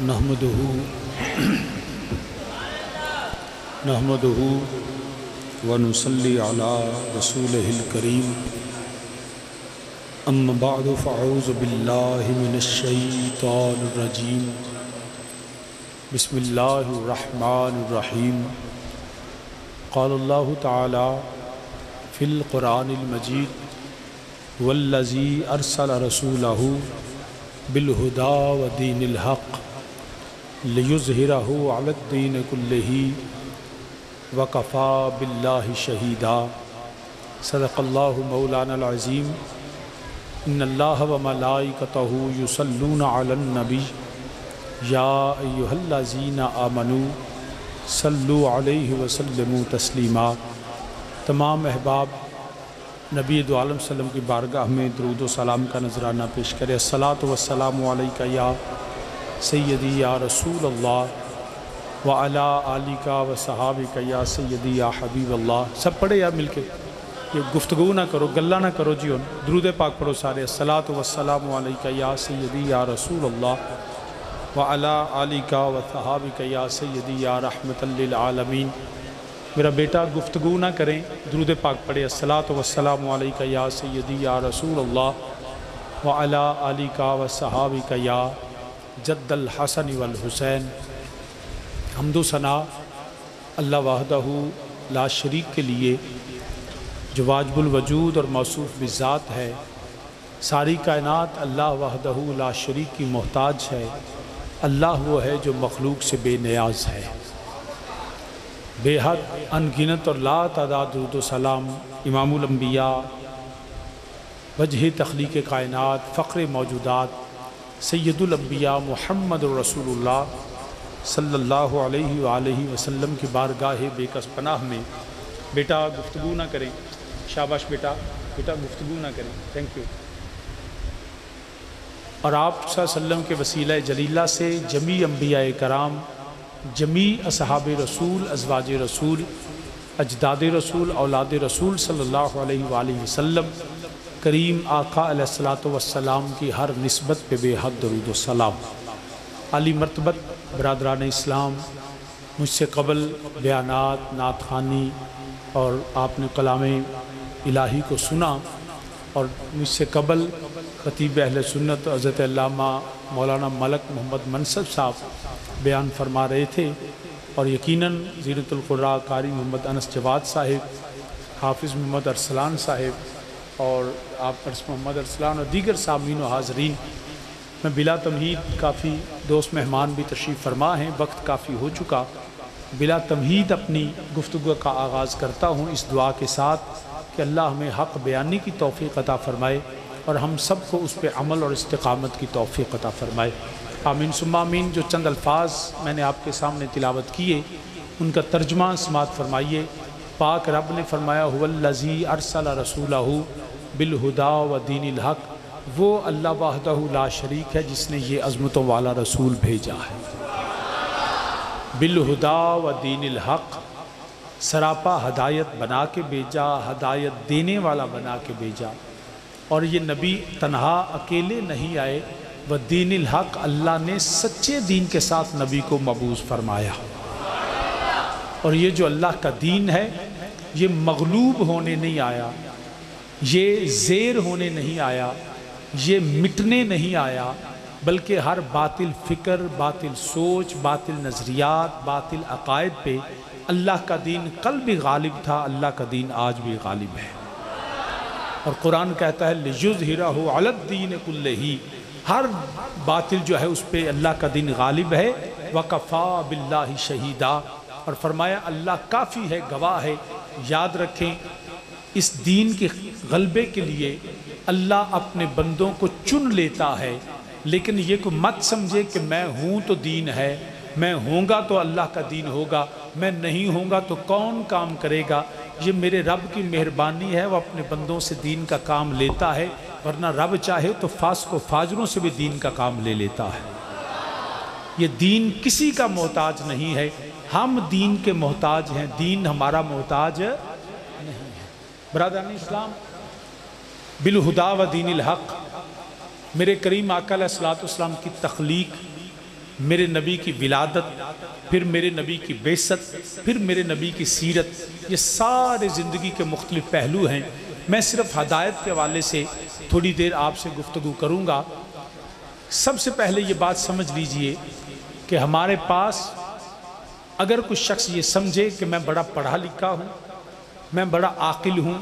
नहमदुहु व नुसल्ली अला रसूलिहिल करीम अम्मा बअदु फ़अऊज़ु बिल्लाहि मिनश शैतानिर रजीम बिस्मिल्लाहिर रहमानिर रहीम क़ालल्लाहु तआला फ़िल क़ुरानिल मजीद वल्लज़ी अरसला रसूलहु बिलहुदा व दीनिल हक़ लियुज़हिरहु अलद्दीन कुल्लिही वकफ़ा बिल्लाहि शहीदा। सदक़ल्लाहु मौलानल अज़ीम। इन्नल्लाह व मलाइकतहु युसल्लूना अलन नबी या अय्युहल्लज़ीना आमनू सल्लु अलैहि व सल्लिमू तस्लीमा। तमाम अहबाब नबी दो आलम सल्लम की बारगाह में दरूद व सलाम का नजराना पेश करें। अस्सलातु वस्सलामु अलैका या सय्यदी या रसूल अल्लाह व अला आलिका व सहाबिका या सय्यदी या हबीब अल्लाह। सब पढ़े यार मिलके, ये गुफ्तगू ना करो, गल्ला ना करो जी। दुरूद पाक पढ़ो सारे। अस्सलातु वस्सलामु अलैका या सय्यदी या रसूल अल्लाह व अला आलिका व सहाबिका या सय्यदी या रहमतल लिल आलमीन। मेरा बेटा गुफ्तगू ना करें, दुरूद पाक पढ़े। अस्सलातु वस्सलामु अलैका या सय्यदी या रसूल अल्लाह व अला आलिका व सहाबिका या जद्दल हसन वल हुसैन। हम्दो सना अल्लाह वहदहू ला शरीक के लिए जो वाजिबुल वजूद और मौसूफ़ बिज़ात है। सारी कायनात अल्लाह वहदहू ला शरीक की मोहताज है। अल्लाह वो है जो मखलूक से बेनियाज है। बेहद अनगिनत और ला तादाद दुरूद व सलाम इमामुल अंबिया वजह तख्लीक़ कायनात फ़ख्र मौजूदात सैयदुल अंबिया मुहम्मद रसूलुल्लाह सल्लल्लाहु अलैहि वालैहि वसल्लम की बारगाह बेकस पनाह में। बेटा गुफ्तगू ना करें। शाबाश बेटा, बेटा गुफ्तगू ना करें। Thank you. और आप सल्लल्लाहु अलैहि वसल्लम के वसीला जलीला से जमी अंबिया कराम, जमी असहाब रसूल, अज़वाज रसूल, अजदाद रसूल, औलाद रसूल सल्लल्लाहु अलैहि वसल्लम करीम आका अलैहिस्सलातु वस्सलाम की हर निस्बत पे बेहद दरूद व सलाम। आली मर्तबत बरादरान इस्लाम, मुझसे कबल बयानात नात ख़ानी और आपने कलाम इलाही को सुना, और मुझसे कबल खतीब अहले सुन्नत हज़रत अल्लामा मौलाना मलक मोहम्मद मनसब साहब बयान फरमा रहे थे। और यकीनन ज़ीनतुल क़ुर्रा कारी मोहम्मद अनस जवाद साहिब, हाफिज़ मोहम्मद अरसलान साहिब और आप मोहम्मद अरसलान और दीगर सामीन व हाज़रीन, मैं बिला तमहीद काफ़ी दोस्त मेहमान भी तशरीफ़ फरमा हैं। वक्त काफ़ी हो चुका। बिला तमहीद अपनी गुफ्तगू का आगाज़ करता हूँ इस दुआ के साथ कि अल्लाह हमें हक़ बयानी की तौफ़ीक़ अता फ़रमाए और हम सब को उस पर अमल और इस्तिक़ामत की तौफ़ीक़ अता फ़रमाए। आमीन सुम्मा आमीन। जो चंद अल्फाज मैंने आपके सामने तिलावत किए उनका तर्जुमा समात फ़रमाइए। पाक रब ने फरमाया हुवल्लज़ी अरसला रसूलहु बिलहुदा व दीनिल हक़। वो अल्लाह वहदहू ला शरीक है जिसने ये अज़मतों वाला रसूल भेजा है। बिलहुदा व दीनिल हक़, सरापा हदायत बना के भेजा, हदायत देने वाला बना के भेजा। और ये नबी तन्हा अकेले नहीं आए, व दीनिल हक़, अल्लाह ने सच्चे दीन के साथ नबी को मबूस फरमाया। और ये जो अल्लाह का दीन है ये मगलूब होने नहीं आया, ये ज़ेर होने नहीं आया, ये मिटने नहीं आया, बल्कि हर बातिल फ़िक्र, बातिल सोच, बातिल नज़रियात, बातिल अक़ायद पे अल्लाह का दीन कल भी गालिब था, अल्लाह का दीन आज भी गालिब है। और कुरान कहता है लियुज़हिरहु अलद्दीन कुल्लिही, हर बातिल जो है उस पर अल्लाह का दीन गालिब है। वकफ़ा बिल्लाहि शहीदा, और फरमाया अल्लाह काफ़ी है, गवाह है। याद रखें, इस दीन के गलबे के लिए अल्लाह अपने बंदों को चुन लेता है, लेकिन ये को मत समझे कि मैं हूँ तो दीन है, मैं होऊंगा तो अल्लाह का दीन होगा, मैं नहीं होऊंगा तो कौन काम करेगा। ये मेरे रब की मेहरबानी है, वह अपने बंदों से दीन का काम लेता है, वरना रब चाहे तो फास्क व फाजरों से भी दीन का काम ले लेता है। ये दीन किसी का मोहताज नहीं है, हम दीन के मोहताज हैं, दीन हमारा मोहताज नहीं है। बरादरान इस्लाम, बिलहुदा व दीनिल हक़, मेरे करीम आका अलैहिस्सलातु वस्सलाम की तख्लीक मेरे नबी की विलादत, फिर मेरे नबी की बेइज्जत, फिर मेरे नबी की सीरत, ये सारे ज़िंदगी के मुख्तलिफ पहलू हैं। मैं सिर्फ हदायत के हवाले से थोड़ी देर आपसे गुफ्तगू करूँगा। सबसे पहले ये बात समझ लीजिए कि हमारे पास अगर कुछ शख्स ये समझे कि मैं बड़ा पढ़ा लिखा हूँ, मैं बड़ा आकिल हूँ,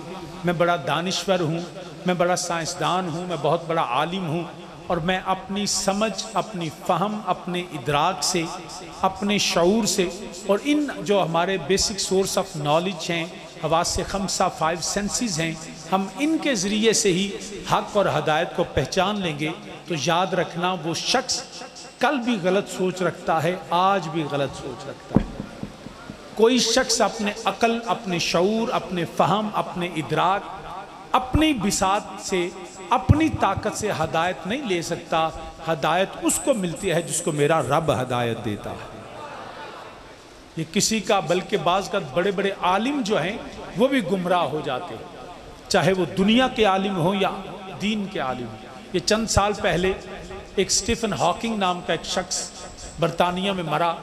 मैं बड़ा दानिश्वर हूँ, मैं बड़ा साइंसदान हूँ, मैं बहुत बड़ा आलिम हूँ, और मैं अपनी समझ, अपनी फ़हम, अपने इदराक से, अपने शऊर से और इन जो हमारे बेसिक सोर्स ऑफ नॉलेज हैं, हवास खमसा 5 सेंसेस हैं, हम इनके ज़रिए से ही हक़ और हदायत को पहचान लेंगे, तो याद रखना वो शख्स कल भी गलत सोच रखता है, आज भी गलत सोच रखता है। कोई शख्स अपने अकल, अपने शऊर, अपने फ़हम, अपने इदराक, अपनी बिसात से, अपनी ताकत से हदायत नहीं ले सकता। हदायत उसको मिलती है जिसको मेरा रब हदायत देता है। ये किसी का, बल्कि बाज़ का बड़े बड़े आलिम जो हैं वो भी गुमराह हो जाते हैं, चाहे वो दुनिया के आलिम हो या दीन के आलिम। ये चंद साल पहले एक स्टीफन हॉकिंग नाम का एक शख्स बरतानिया में मरा।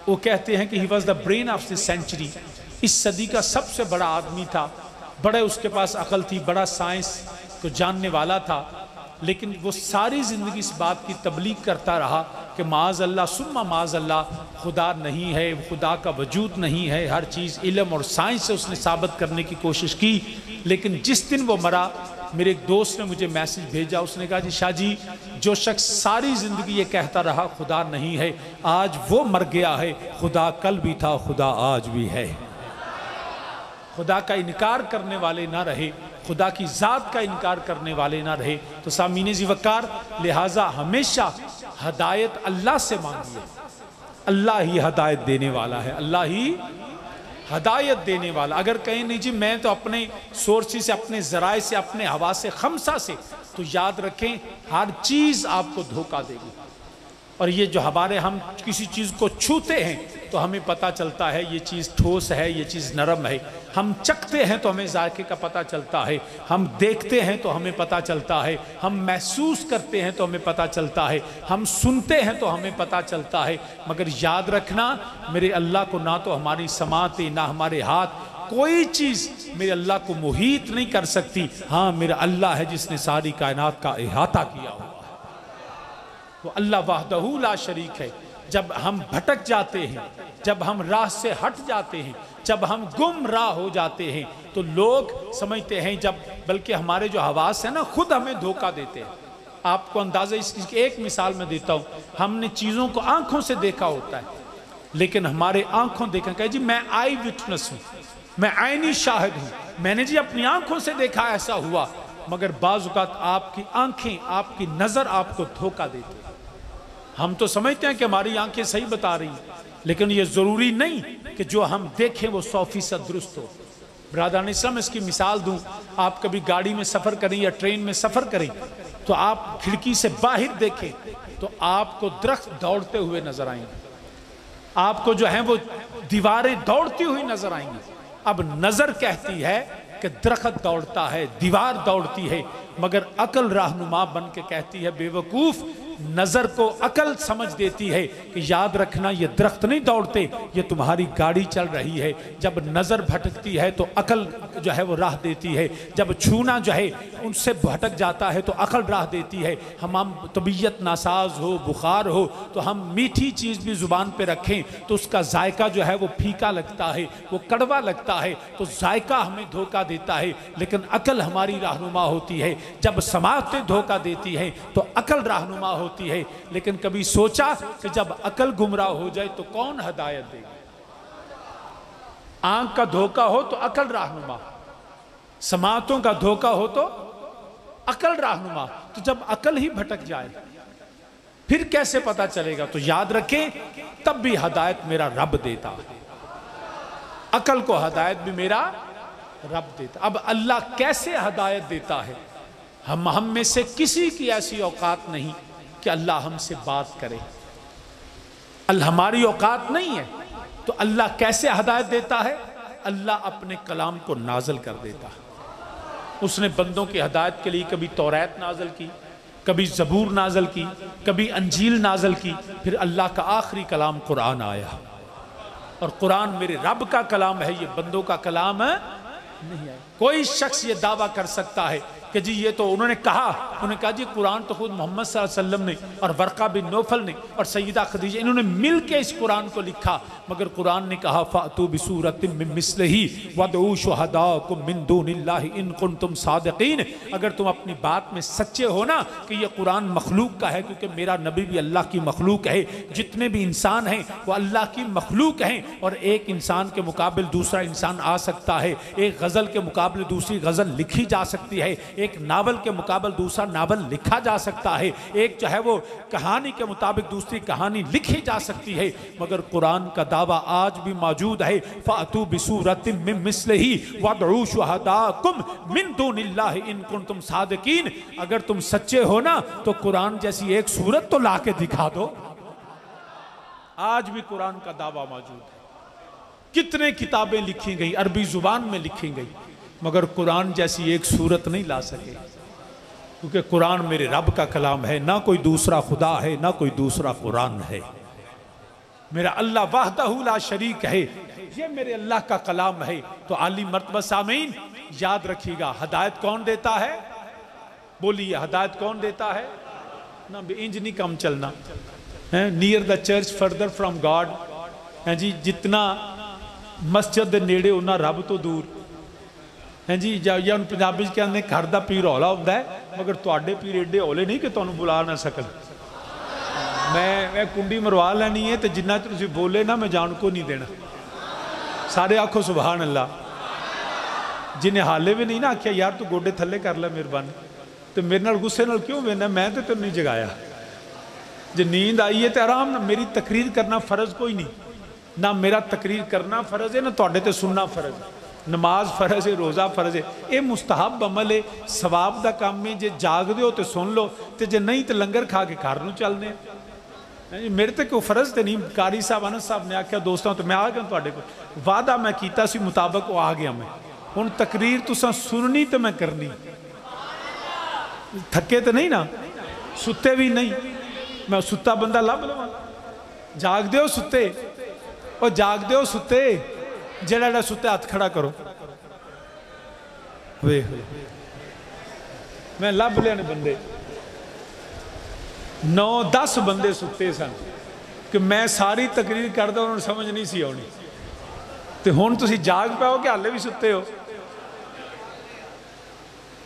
वो कहते हैं कि he was the brain of the century, इस सदी का सबसे बड़ा आदमी था, बड़े उसके पास अकल थी, बड़ा साइंस को जानने वाला था, लेकिन वो सारी ज़िंदगी इस बात की तबलीग करता रहा कि माज़ अल्लाह सुम्मा माज़ अल्लाह, खुदा नहीं है, खुदा का वजूद नहीं है। हर चीज़ इल्म और साइंस से उसने साबित करने की कोशिश की। लेकिन जिस दिन वो मरा, मेरे एक दोस्त ने मुझे मैसेज भेजा, उसने कहा जी शाह जी, जो शख्स सारी ज़िंदगी ये कहता रहा खुदा नहीं है, आज वो मर गया है। खुदा कल भी था, खुदा आज भी है। खुदा का इनकार करने वाले ना रहे, खुदा की ज़ात का इनकार करने वाले ना रहे। तो सामीने ज़ी वक़ार, लिहाजा हमेशा हदायत अल्लाह से मांगिए। अल्लाह ही हदायत देने वाला है, अल्लाह ही हदायत देने वाला। अगर कहें नहीं जी मैं तो अपने सोर्सेस से, अपने ज़राए से, अपने हवा से खमसा से, तो याद रखें हर चीज़ आपको धोखा देगी। और ये जो हमारे, हम किसी चीज़ को छूते हैं तो हमें पता चलता है ये चीज़ ठोस है, ये चीज़ नरम है। हम चखते हैं तो हमें जायके का पता चलता है, हम देखते हैं तो हमें पता चलता है, हम महसूस करते हैं तो हमें पता चलता है, हम सुनते हैं तो हमें पता चलता है। मगर याद रखना, मेरे अल्लाह को ना तो हमारी समातें, ना हमारे हाथ, कोई चीज़ मेरे अल्लाह को मुहीत नहीं कर सकती। हाँ, मेरा अल्लाह है जिसने सारी कायनात का इहाता किया हुआ है। वो अल्लाह वहदहू ला शरीक है। जब हम भटक जाते हैं, जब हम राह से हट जाते हैं, जब हम गुमराह हो जाते हैं, तो लोग समझते हैं, जब बल्कि हमारे जो हवास है ना, खुद हमें धोखा देते हैं। आपको अंदाज़ा इसकी एक मिसाल में देता हूँ। हमने चीज़ों को आंखों से देखा होता है, लेकिन हमारे आंखों देखा, कहे जी मैं आई विटनेस हूँ, मैं आईनी शाहिद हूँ, मैंने जी अपनी आंखों से देखा ऐसा हुआ। मगर बाज़ औक़ात आपकी आंखें, आपकी नज़र आपको धोखा देती है। हम तो समझते हैं कि हमारी आंखें सही बता रही हैं, लेकिन ये ज़रूरी नहीं कि जो हम देखें वो 100% दुरुस्त हो। ब्रादरान इस्लाम, इसकी मिसाल दूं, आप कभी गाड़ी में सफ़र करें या ट्रेन में सफ़र करें, तो आप खिड़की से बाहर देखें तो आपको दरख्त दौड़ते हुए नज़र आएंगे, आपको जो है वो दीवारें दौड़ती हुई नज़र आएंगी। अब नज़र कहती है कि दरख्त दौड़ता है, दीवार दौड़ती है, मगर अकल रहनुमा बन के कहती है बेवकूफ़, नज़र को अकल समझ देती है कि याद रखना ये दरख्त नहीं दौड़ते, ये तुम्हारी गाड़ी चल रही है। जब नज़र भटकती है तो अकल जो है वो राह देती है, जब छूना जो है उनसे भटक जाता है तो अकल राह देती है। हम तबीयत नासाज हो, बुखार हो, तो हम मीठी चीज़ भी ज़ुबान पे रखें तो उसका जायका जो है वो फीका लगता है, वो कड़वा लगता है, तो जायका हमें धोखा देता है। लेकिन अकल हमारी रहनुमा होती है। जब समाअतें धोखा देती हैं तो अकल रहनुमा होती है। लेकिन कभी सोचा कि जब अकल गुमराह हो जाए तो कौन हदायत देगा? आंख का धोखा हो तो अकल रहनुमा, समाअतों का धोखा हो तो अकल रहनुमा। तो जब अकल ही भटक जाए फिर कैसे पता चलेगा? तो याद रखें, तब भी हदायत मेरा रब देता है, अकल को हदायत भी मेरा रब देता। अब अल्लाह कैसे हदायत देता है? हम में से किसी की ऐसी औकात नहीं कि अल्लाह हमसे बात करे, अल्लाह हमारी औकात नहीं है। तो अल्लाह कैसे हदायत देता है? अल्लाह अपने कलाम को नाजल कर देता है। उसने बंदों की हदायत के लिए कभी तौरात नाजल की, कभी ज़बूर नाजल की, कभी अंजील नाजल की, फिर अल्लाह का आखिरी कलाम कुरान आया। और कुरान मेरे रब का कलाम है, ये बंदों का कलाम है नहीं है। कोई शख्स ये दावा कर सकता है कि जी ये तो उन्होंने कहा जी कुरान तो खुद मोहम्मद सल्लल्लाहु अलैहि वसल्लम ने और वर्का बिन नौफल ने और सैयदा खदीजा इन्होंने मिल के इस कुरान को लिखा, मगर कुरान ने कहा फ़ातू बिसूरतिन मिन मिस्लिही वदऊ शुहदाकुम मिन दुनिल्लाहि इन कुंतुम सादिकीन। अगर तुम अपनी बात में सच्चे हो ना कि ये कुरान मखलूक का है, क्योंकि मेरा नबी भी अल्लाह की मखलूक है, जितने भी इंसान हैं वो अल्लाह की मखलूक हैं, और एक इंसान के मुकाबले दूसरा इंसान आ सकता है, एक गज़ल के मुकाबले दूसरी गज़ल लिखी जा सकती है, एक नावल के मुकाबले दूसरा नावल लिखा जा सकता है, एक जो है वो कहानी के मुताबिक दूसरी कहानी लिखी जा सकती है, मगर कुरान का दावा आज भी मौजूद है फ़ातू बिसूरतिन मिन मिस्लिही वदऊ शुहदाकुम मिन दुनिल्लाहि इन कुंतुम सादिकीन। अगर तुम सच्चे हो ना तो कुरान जैसी एक सूरत तो ला के दिखा दो। आज भी कुरान का दावा मौजूद है। कितने किताबें लिखी गई, अरबी जुबान में लिखी गई, मगर कुरान जैसी एक सूरत नहीं ला सके, क्योंकि कुरान मेरे रब का कलाम है, ना कोई दूसरा खुदा है, ना कोई दूसरा कुरान है। मेरा अल्लाह वहदहू ला शरीक है, ये मेरे अल्लाह का कलाम है। तो आली मर्तबा सामीन याद रखिएगा, हदायत कौन देता है? बोलिए, हदायत कौन देता है? ना इंज नहीं कम चलना है। Near the church further from God है जी, जितना मस्जिद दे नेड़े उन्ना रब तो दूर है जी। या उन पंजाबी कहते घर का पीर हौला होता है, मगर तुहाडे पीर एडे हौले नहीं कि तुहानूं बुला ना सकन। मैं कुंडी मरवा लैनी है, तो जिन्ना तुसीं बोले ना मैं जान को नहीं देना। सारे आखो सुभान अल्लाह। जिन्हें हाले भी नहीं ना आख्या यार तू गोडे थले कर ले मेहरबानी, तो मेरे नाल गुस्से नाल क्यों वेना? मैं तो तेन नहीं जगाया। जो नींद आई है तो आराम ना, मेरी तकरीर करना फर्ज कोई नहीं, ना मेरा तकरीर करना फर्ज है, ना तुहाडे ते सुनना फर्ज है। नमाज फर्ज है, रोज़ा फर्ज है, ये मुस्तहब अमल है, सवाब का काम है। जे जागदे हो तो सुन लो, तो जे नहीं तो लंगर खा के घर नूं चलने। मेरे तो कोई फर्ज तो नहीं। कारी साहब अनस साहब ने आख्या दोस्तों तो मैं आ गया तुहाडे कोल, वादा मैं कीता सी मुताबक वो आ गया। मैं हुण तकरीर तुसां सुननी तो मैं करनी। थके तो नहीं ना, सुते भी नहीं। मैं सुता बंदा लभ लवां? जागदे हो सुते, और जागदे हो सुते, जेड़ा सुते हाथ खड़ा करो। वे मैं लभ लिया बंदे 9-10 बंदे सुते सन कि मैं सारी तकरीर करदा, उन्होंने समझ नहीं सी आनी। तो हुण तुसीं जाग पाओ कि हाले भी सुते हो?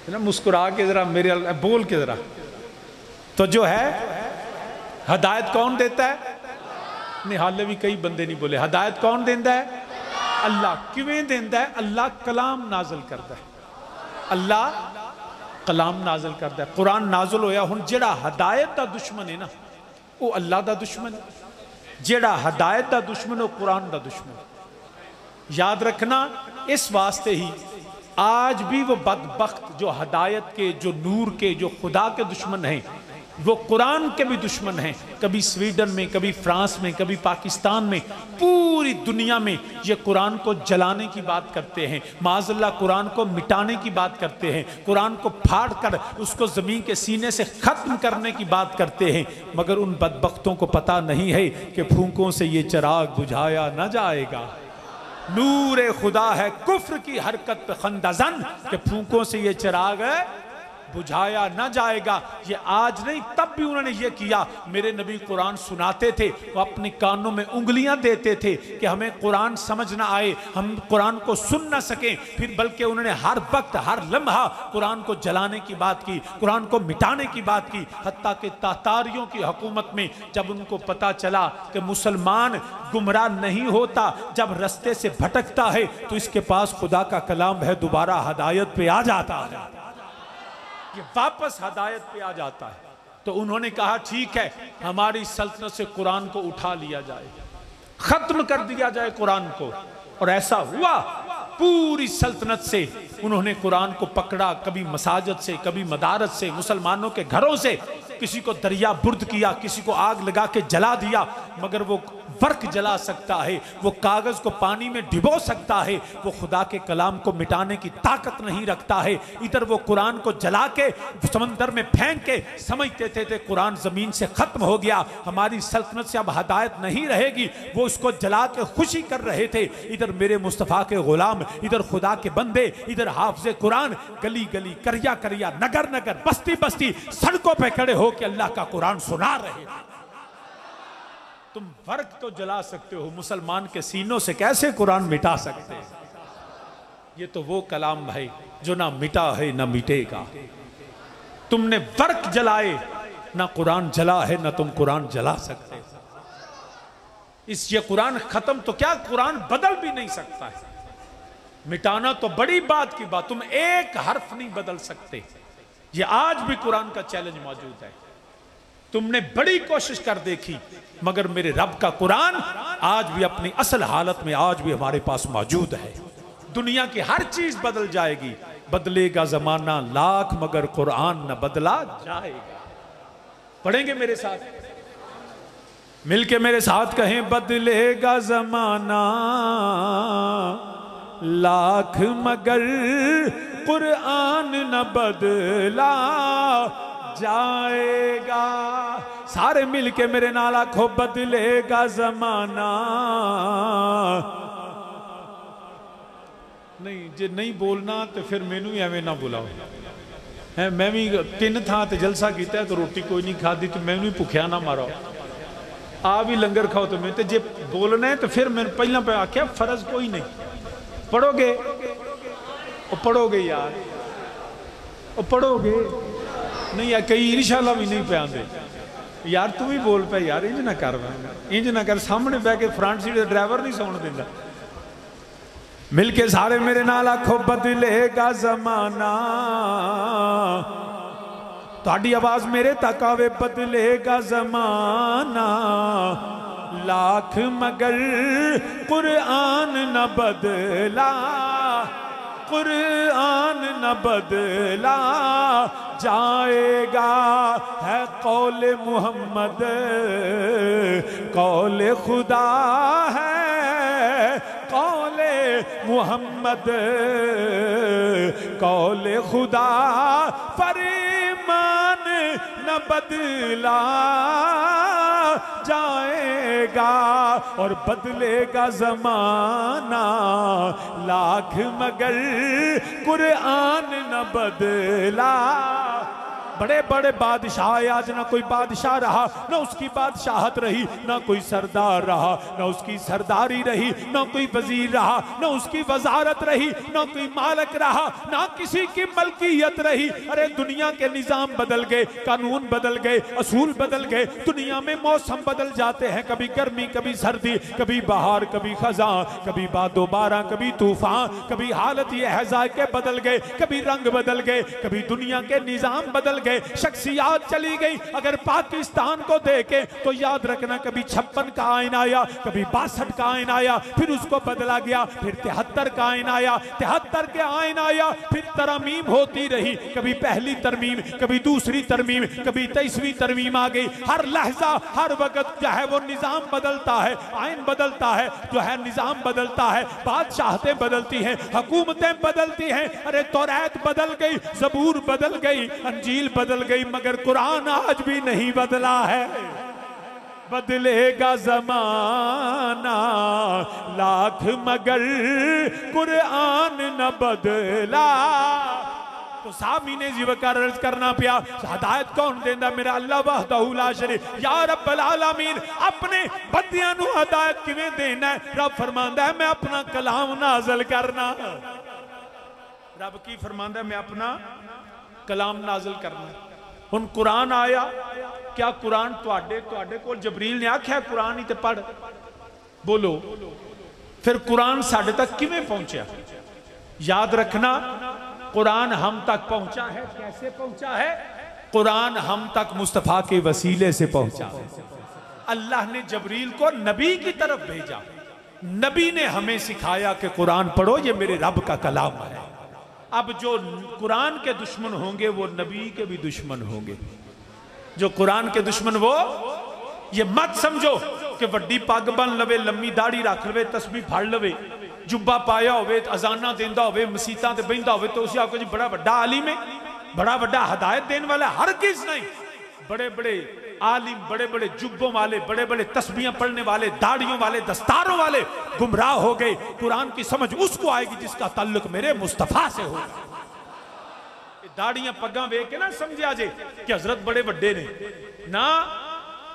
ना मुस्कुरा के जरा मेरे बोल के जरा। तो जो है हदायत कौन देता है? नहीं, हाले भी कई बंदे नहीं बोले। हदायत कौन देता है? अल्लाह। किवें देता है? अल्लाह कलाम नाजल करता है। अल्लाह कलाम नाजल करता है। कुरान नाजल होया, हुण जेड़ा हदायत का दुश्मन है ना वो अल्लाह का दुश्मन है, जेड़ा हदायत का दुश्मन वो कुरान का दुश्मन। याद रखना, इस वास्ते ही आज भी वो बदबख्त जो हदायत के, जो नूर के, जो खुदा के दुश्मन हैं, वो कुरान के भी दुश्मन हैं। कभी स्वीडन में, कभी फ्रांस में, कभी पाकिस्तान में, पूरी दुनिया में ये कुरान को जलाने की बात करते हैं, माज़अल्लाह कुरान को मिटाने की बात करते हैं, कुरान को फाड़ कर उसको ज़मीन के सीने से ख़त्म करने की बात करते हैं। मगर उन बदबख्तों को पता नहीं है कि फूंकों से ये चिराग बुझाया न जाएगा। नूर खुदा है कुफ्र की हरकत पे खंदजन, कि फूंकों से ये चिराग बुझाया ना जाएगा। ये आज नहीं, तब भी उन्होंने ये किया। मेरे नबी कुरान सुनाते थे, वो अपने कानों में उंगलियां देते थे कि हमें कुरान समझ ना आए, हम कुरान को सुन ना सकें। फिर बल्कि उन्होंने हर वक्त, हर लम्हा कुरान को जलाने की बात की, कुरान को मिटाने की बात की। हत्ता कि तातारियों की हुकूमत में जब उनको पता चला कि मुसलमान गुमराह नहीं होता, जब रस्ते से भटकता है तो इसके पास खुदा का कलाम है, दोबारा हदायत पे आ जाता है, ये वापस हदायत पे आ जाता है। तो उन्होंने कहा ठीक है, हमारी सल्तनत से कुरान को उठा लिया जाए, खत्म कर दिया जाए कुरान को। और ऐसा हुआ, पूरी सल्तनत से उन्होंने कुरान को पकड़ा, कभी मसाजिद से, कभी मदारस से, मुसलमानों के घरों से किसी को दरिया बुर्द किया, किसी को आग लगा के जला दिया, मगर वो वर्क जला सकता है, वो कागज को पानी में डिबो सकता है, वो खुदा के कलाम को मिटाने की ताकत नहीं रखता है। इधर वो कुरान को जला के समंदर में फेंक के समझते थे कुरान जमीन से खत्म हो गया, हमारी सल्तनत से अब हदायत नहीं रहेगी, वो उसको जला के खुशी कर रहे थे। इधर मेरे मुस्तफ़ा के गुलाम, इधर खुदा के बंदे, इधर हाफिज़े कुरान गली गली, करिया करिया, नगर नगर, बस्ती बस्ती, सड़कों पे खड़े हो के अल्लाह का कुरान सुना रहे। तुम फर्क तो जला सकते हो, मुसलमान के सीनों से कैसे कुरान मिटा सकते हैं? ये तो वो कलाम भाई जो ना मिटा है ना मिटेगा। तुमने फर्क जलाए, ना कुरान जला है, ना तुम कुरान जला सकते। इस ये कुरान खत्म तो क्या, कुरान बदल भी नहीं सकता है। मिटाना तो बड़ी बात की बात, तुम एक हर्फ नहीं बदल सकते। ये आज भी कुरान का चैलेंज मौजूद है। तुमने बड़ी कोशिश कर देखी, मगर मेरे रब का कुरान आज भी अपनी असल हालत में आज भी हमारे पास मौजूद है। दुनिया की हर चीज बदल जाएगी, बदलेगा जमाना लाख, मगर कुरान न बदला जाएगा। पढ़ेंगे मेरे साथ, मिलके मेरे साथ कहें, बदलेगा जमाना लाख, मगर कुरान न बदला जाएगा। सारे मिलके मेरे नाल आखो, बदलेगा जमाना। नहीं जे नहीं बोलना तो फिर मैनू एवं ना बुलाओ है। मैं भी 3 थां ते जलसा किया तो रोटी कोई नहीं खाधी, तो मैनू ही भुखिया ना मारो। आ भी लंगर खाओ तो मैं, तो जे बोलना है तो फिर मैंने पहला पे आख्या फर्ज कोई नहीं। पढ़ोगे वो पढ़ोगे यार, वो पढ़ोगे नहीं यार, कई इंशाल्लाह भी नहीं पे आते यार। तू भी बोल पे यार, इंज ना कर, इंज ना कर। सामने बह के फ्रंट सीट ड्राइवर नहीं सौन देता। मिलके सारे मेरे नाल आखो, बदलेगा जमाना। ताड़ी आवाज मेरे तक आवे, बदलेगा जमाना लाख, मगर कुरान न बदला, कुरान न बदला जाएगा। है कौले मोहम्मद, कौले खुदा है, कौले मोहम्मद, कौले खुदा, फरमान न बदला जाएगा। और बदलेगा जमाना लाख, मगर कुरान न बदला। बड़े बड़े बादशाह आज ना कोई बादशाह रहा, ना उसकी बादशाहत रही, ना कोई सरदार रहा, ना उसकी सरदारी रही, ना कोई वजीर रहा, ना उसकी वजारत रही, ना कोई मालिक रहा, ना किसी की मलकियत रही। अरे दुनिया के निजाम बदल गए, कानून बदल गए, असूल बदल गए। दुनिया में मौसम बदल जाते हैं, कभी गर्मी कभी सर्दी, कभी बहार कभी खजा, कभी बादोबारा कभी तूफान, कभी हालत ये है के बदल गए, कभी रंग बदल गए, कभी दुनिया के निजाम बदल गए, शख्सियात चली गई। अगर पाकिस्तान को देखे तो याद रखना, कभी 56 का आइन आया, कभी 62 का आइन आया, फिर उसको बदला गया, फिर 73 का आइन आया, 73 के आइन आया, फिर तरमीम होती रही, कभी पहली तरमीम, कभी दूसरी तरमीम, कभी 23वीं तरमीम आ गई। हर लहजा हर वक्त जो है वो निजाम बदलता है, आइन बदलता है, जो है निजाम बदलता है, बादशाहतें बदलती हैं, हुकूमतें बदलती हैं। अरे तौरात बदल गई, ज़बूर बदल गई, अंजील बदल गई, मगर कुरान आज भी नहीं बदला है। बदलेगा जमाना लाख, मगर कुरान न बदला। तो सामीने जीवकार अर्ज करना पिया, हदायत कौन देंदा? मेरा अल्लाह वहदहू ला शरीक। या रब्बल आलमीन अपने बंदियां नू हदायत किवें देना है? रब फरमांदा है मैं अपना कलाम नाज़िल करना। रब की फरमांदा है मैं अपना कलाम नाज़िल करना। हुण कुरान आया, क्या कुरान तुहाडे कोल जबरील ने आख्या कुरान ही ते पढ़? बोलो फिर कुरान साडे तक किवें पहुंचा? याद रखना, कुरान हम तक पहुंचा है। कैसे पहुंचा है? कुरान हम तक मुस्तफ़ा के वसीले से पहुंचा है। अल्लाह ने जबरील को नबी की तरफ भेजा, नबी ने हमें सिखाया कि कुरान पढ़ो, ये मेरे रब का कलाम है। अब जो कुरान के दुश्मन होंगे वो नबी के भी दुश्मन होंगे। जो कुरान के दुश्मन वो ये मत समझो कि वड्डी पग बन लवे, लम्मी दाढ़ी रख लवे, तस्बीह फड़ लवे, जुब्बा पाया हो, अजाना देंदा हो, मसीतां ते बहिंदा हो तो उसे आपको जी बड़ा वड्डा आलिम है, बड़ा वड्डा हदायत देने वाला। हर किस नहीं, बड़े बड़े आलिम, बड़े बड़े जुब्बों वाले, बड़े बड़े तस्बीहें पढ़ने वाले, दाढ़ियों वाले, दस्तारों वाले गुमराह हो गए। कुरान की समझ उसको आएगी जिसका ताल्लुक मेरे मुस्तफा से हो। दाढ़ियां पग्गां वेख के ना समझिया जे कि हजरत बड़े वड्डे ने ना,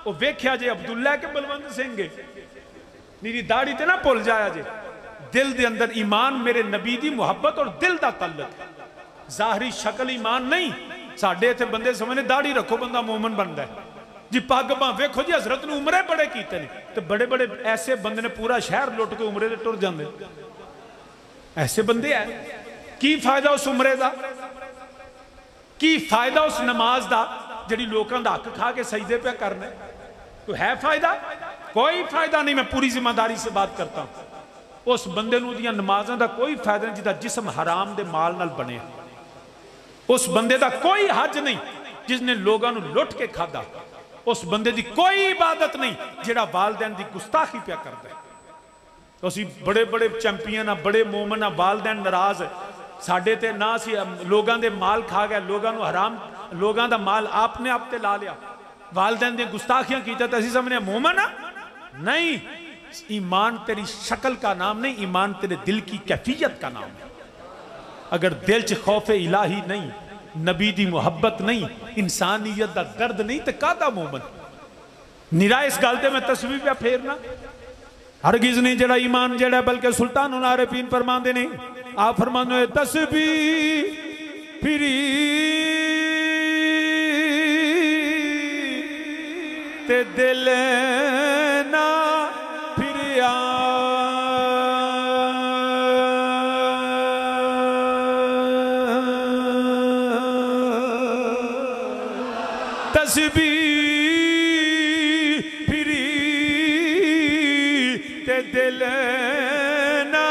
वो वेख्या जे अब्दुल्ला के बलवंत सिंह मेरी दाढ़ी ते ना भुल जाया जे। दिल दे अंदर ईमान मेरे नबी दी मुहब्बत और दिल दा ताल्लुक, जाहरी शक्ल ईमान नहीं। साडे इत्थे बंदे समझने दाढ़ी रखो बंदा मोमन बनता है जी, पग बां वेखो जी हजरत ने उमरे बड़े कीते ने, तो बड़े बड़े ऐसे बंदे ने पूरा शहर लुट के उमरे ते टुर जांदे। ऐसे बंदे है, की फायदा उस उमरे दा, की फायदा उस नमाज दा जिहड़ी लोकां दा हक खा के सजदे पे करना, कोई है फायदा? कोई फायदा नहीं। मैं पूरी जिम्मेदारी से बात करता हूं। उस बंदे नूं दियां नमाज़ां दा कोई फायदा नहीं जिहदा जिस्म हराम दे माल नाल बने। उस बंदे दा कोई हज नहीं जिसने लोगों नूं लुट के खादा। उस बंदे दी कोई इबादत नहीं जिहड़ा वालदैन दी गुस्ताखी पिया करदा है। असीं बड़े बड़े चैंपियन आ, बड़े मोमन आ, वालदैन नाराज साडे ते ना सी, लोगों दे माल खा गया, लोगों नूं हराम, लोगों दा माल आपने आप ते ला लिया, वालदैन दी गुस्ताखियां कीता तो असीं समझने मोमन आ। नहीं, ईमान तेरी शक्ल का नाम नहीं, ईमान तेरे दिल की कैफियत का नाम है। अगर दिल च खौफ इलाही नहीं, नबी दी मुहब्बत नहीं, इंसानियत दा दर्द नहीं तो कादा मोमन? निरा इस गल ते मैं तस्वीर पे फेरना हरगिज नहीं। जड़ा ईमान जड़ा बल्कि सुल्तान आरिफीन फरमांदे ने, आप फरमांदे तस्बीह फिरी ते दिल ना फिरिया, तस्बीह फिरी ते दिल ना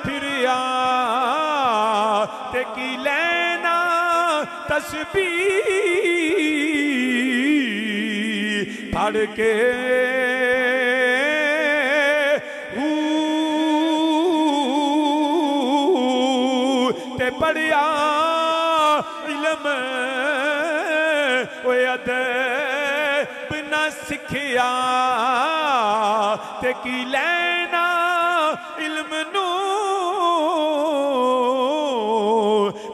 फिरिया, ते की लेना तस्बीह पढ़ के ते पढ़िया इल्म अदब न सिखिया, ते की लेना इल्म नू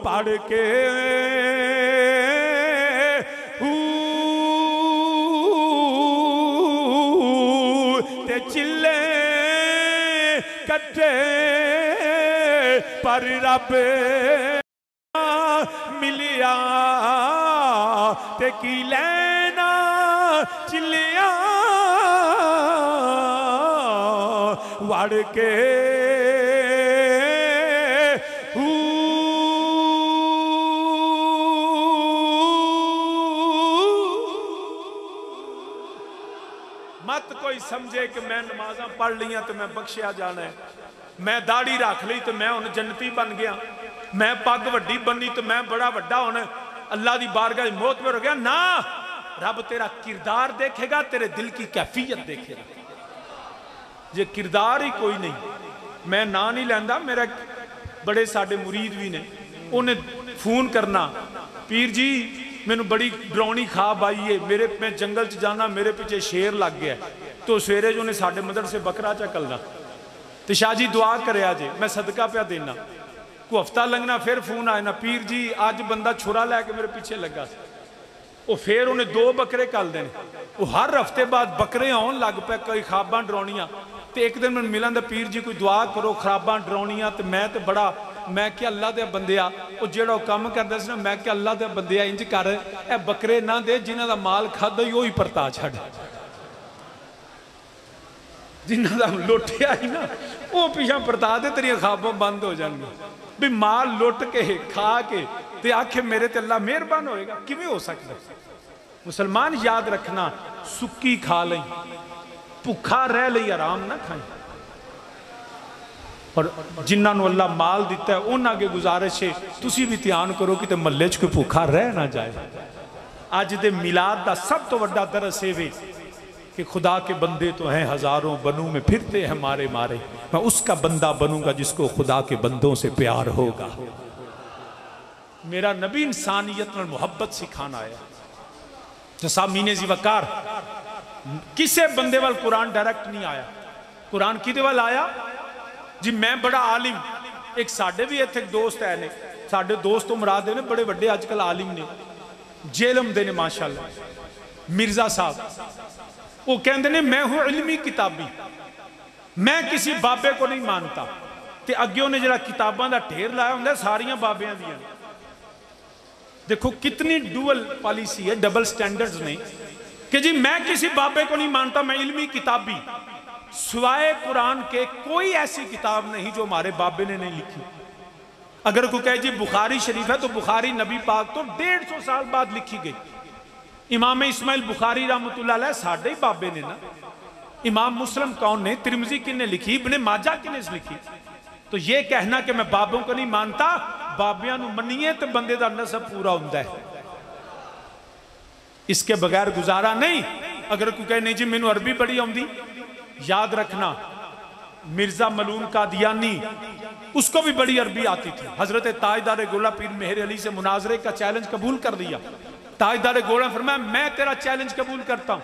पढ़ के ते चिल्ले कट्टे पर रब मिलिया, ते की लेना चिल्लिया वड़ के मत कोई समझे कि मैं नमाज़ां पढ़ लिया तो मैं बख्शिया जाना है, मैं दाढ़ी रख ली तो मैं हुण जन्नती बन गया, मैं पग वड्डी बनी तो मैं बड़ा वड्डा हुण अल्लाह की बारगाह मोहतबर हो गया। ना, रब तेरा किरदार देखेगा, तेरे दिल की कैफियत देखेगा। जे किरदार ही कोई नहीं, मैं ना नहीं लैंदा, मेरा बड़े साडे मुरीद भी ने, उन्हें फोन करना, पीर जी मैनू बड़ी डरावनी खाब आई है, मेरे मैं जंगल च जाना, मेरे पीछे शेर लग गया, तो सवेरे जो उन्हें साडे मदरसे बकरा चकलना, तो शाह जी दुआ करे जे, मैं सदका पिया देना। को हफ्ता लंघना फिर फोन आए ना, पीर जी अज बंदा छुरा लैके मेरे पीछे लगा, वो फिर उन्हें 2 बकरे कल देने, वो हर हफ्ते बाद बकरे आउन लग पे, कई खाबां डरावनियां। तो एक दिन मैं मिलन दा, पीर जी कोई दुआ करो खराबां डरावनियां, तो मैं तो बड़ा, मैं क्या अल्लाह दे बंदिया, वो जो काम करता सी ना, मैं क्या अल्लाह दे बंदिया इंज कर, ए बकरे ना दे, जिन्हों का माल खादा ही वही परता छड़, जिन्हों का लुटिया ही ना वो पिछा परता दे, तेरिया खाबां बंद हो जाएंगी। भी माल लुट के खा के ते आखे मेरे ते अल्लाह मेहरबान होएगा, किवें हो सकता? मुसलमान याद रखना, सुक्की खा लई, भुखा रह लई, आराम ना खाई। और जिन्होंने अल्लाह माल दिता है उन्होंने अगे गुजारिश है, तुसी भी ध्यान करो कि महल्ले च कोई भुखा रह ना जाए। अज दे मिलाद का सब तो वड्डा दरस है कि खुदा के बंदे तो हैं हजारों, बनू में फिरते हैं मारे मारे। मैं उसका बंदा बनूंगा जिसको खुदा के बंदों से प्यार होगा। मेरा नबी इंसानियत में मुहब्बत सिखाना आया। जैसा मीने जी वकार किसे बंदे वाल कुरान डायरेक्ट नहीं आया। कुरान किदे वाल आया जी, मैं बड़ा आलिम। एक साडे भी इत्थे दोस्त है ने, साडे दोस्त तो मुराद ने बड़े बड़े अजकल आलिम ने, जेलम दे ने माशाअल्लाह। मिर्जा साहब वो कहते ने मैं हूं इल्मी किताबी, मैं किसी बाबे को नहीं मानता। ते अगे उन्हें जरा किताबों का ढेर लाया होंगे सारियां बाबियां दियां। देखो कितनी डुअल पॉलिसी है, डबल स्टैंडर्ड्स ने कि जी मैं किसी बाबे को नहीं मानता, मैं इल्मी किताबी। सिवाय कुरान के कोई ऐसी किताब नहीं जो हमारे बाबे ने नहीं लिखी। अगर कोई कहे जी बुखारी शरीफ है तो बुखारी नबी पाक तो 150 साल बाद लिखी गई। इमाम इस्माइल बुखारी रहमतुल्लाह अलैह साडे ही बाबे ने ना। इमाम मुस्लिम कौन ने, तिरमिजी किन्ने लिखी, इब्ने माजा किन्ने लिखी। तो ये कहना कि मैं बाबों को नहीं मानता, बाबियां नूं मन्निए तो बंदे दा नसब पूरा होंदा है, इसके बगैर गुजारा नहीं। अगर कोई कहे नहीं जी मैनू अरबी बड़ी आउंदी, याद रखना मिर्जा मलून कादियानी उसको भी बड़ी अरबी आती थी। हजरत ताजदार गोला पीर मेहर अली से मुनाजरे का चैलेंज कबूल कर लिया। ताजदार गोला फरमाया मैं तेरा चैलेंज कबूल करता हूं।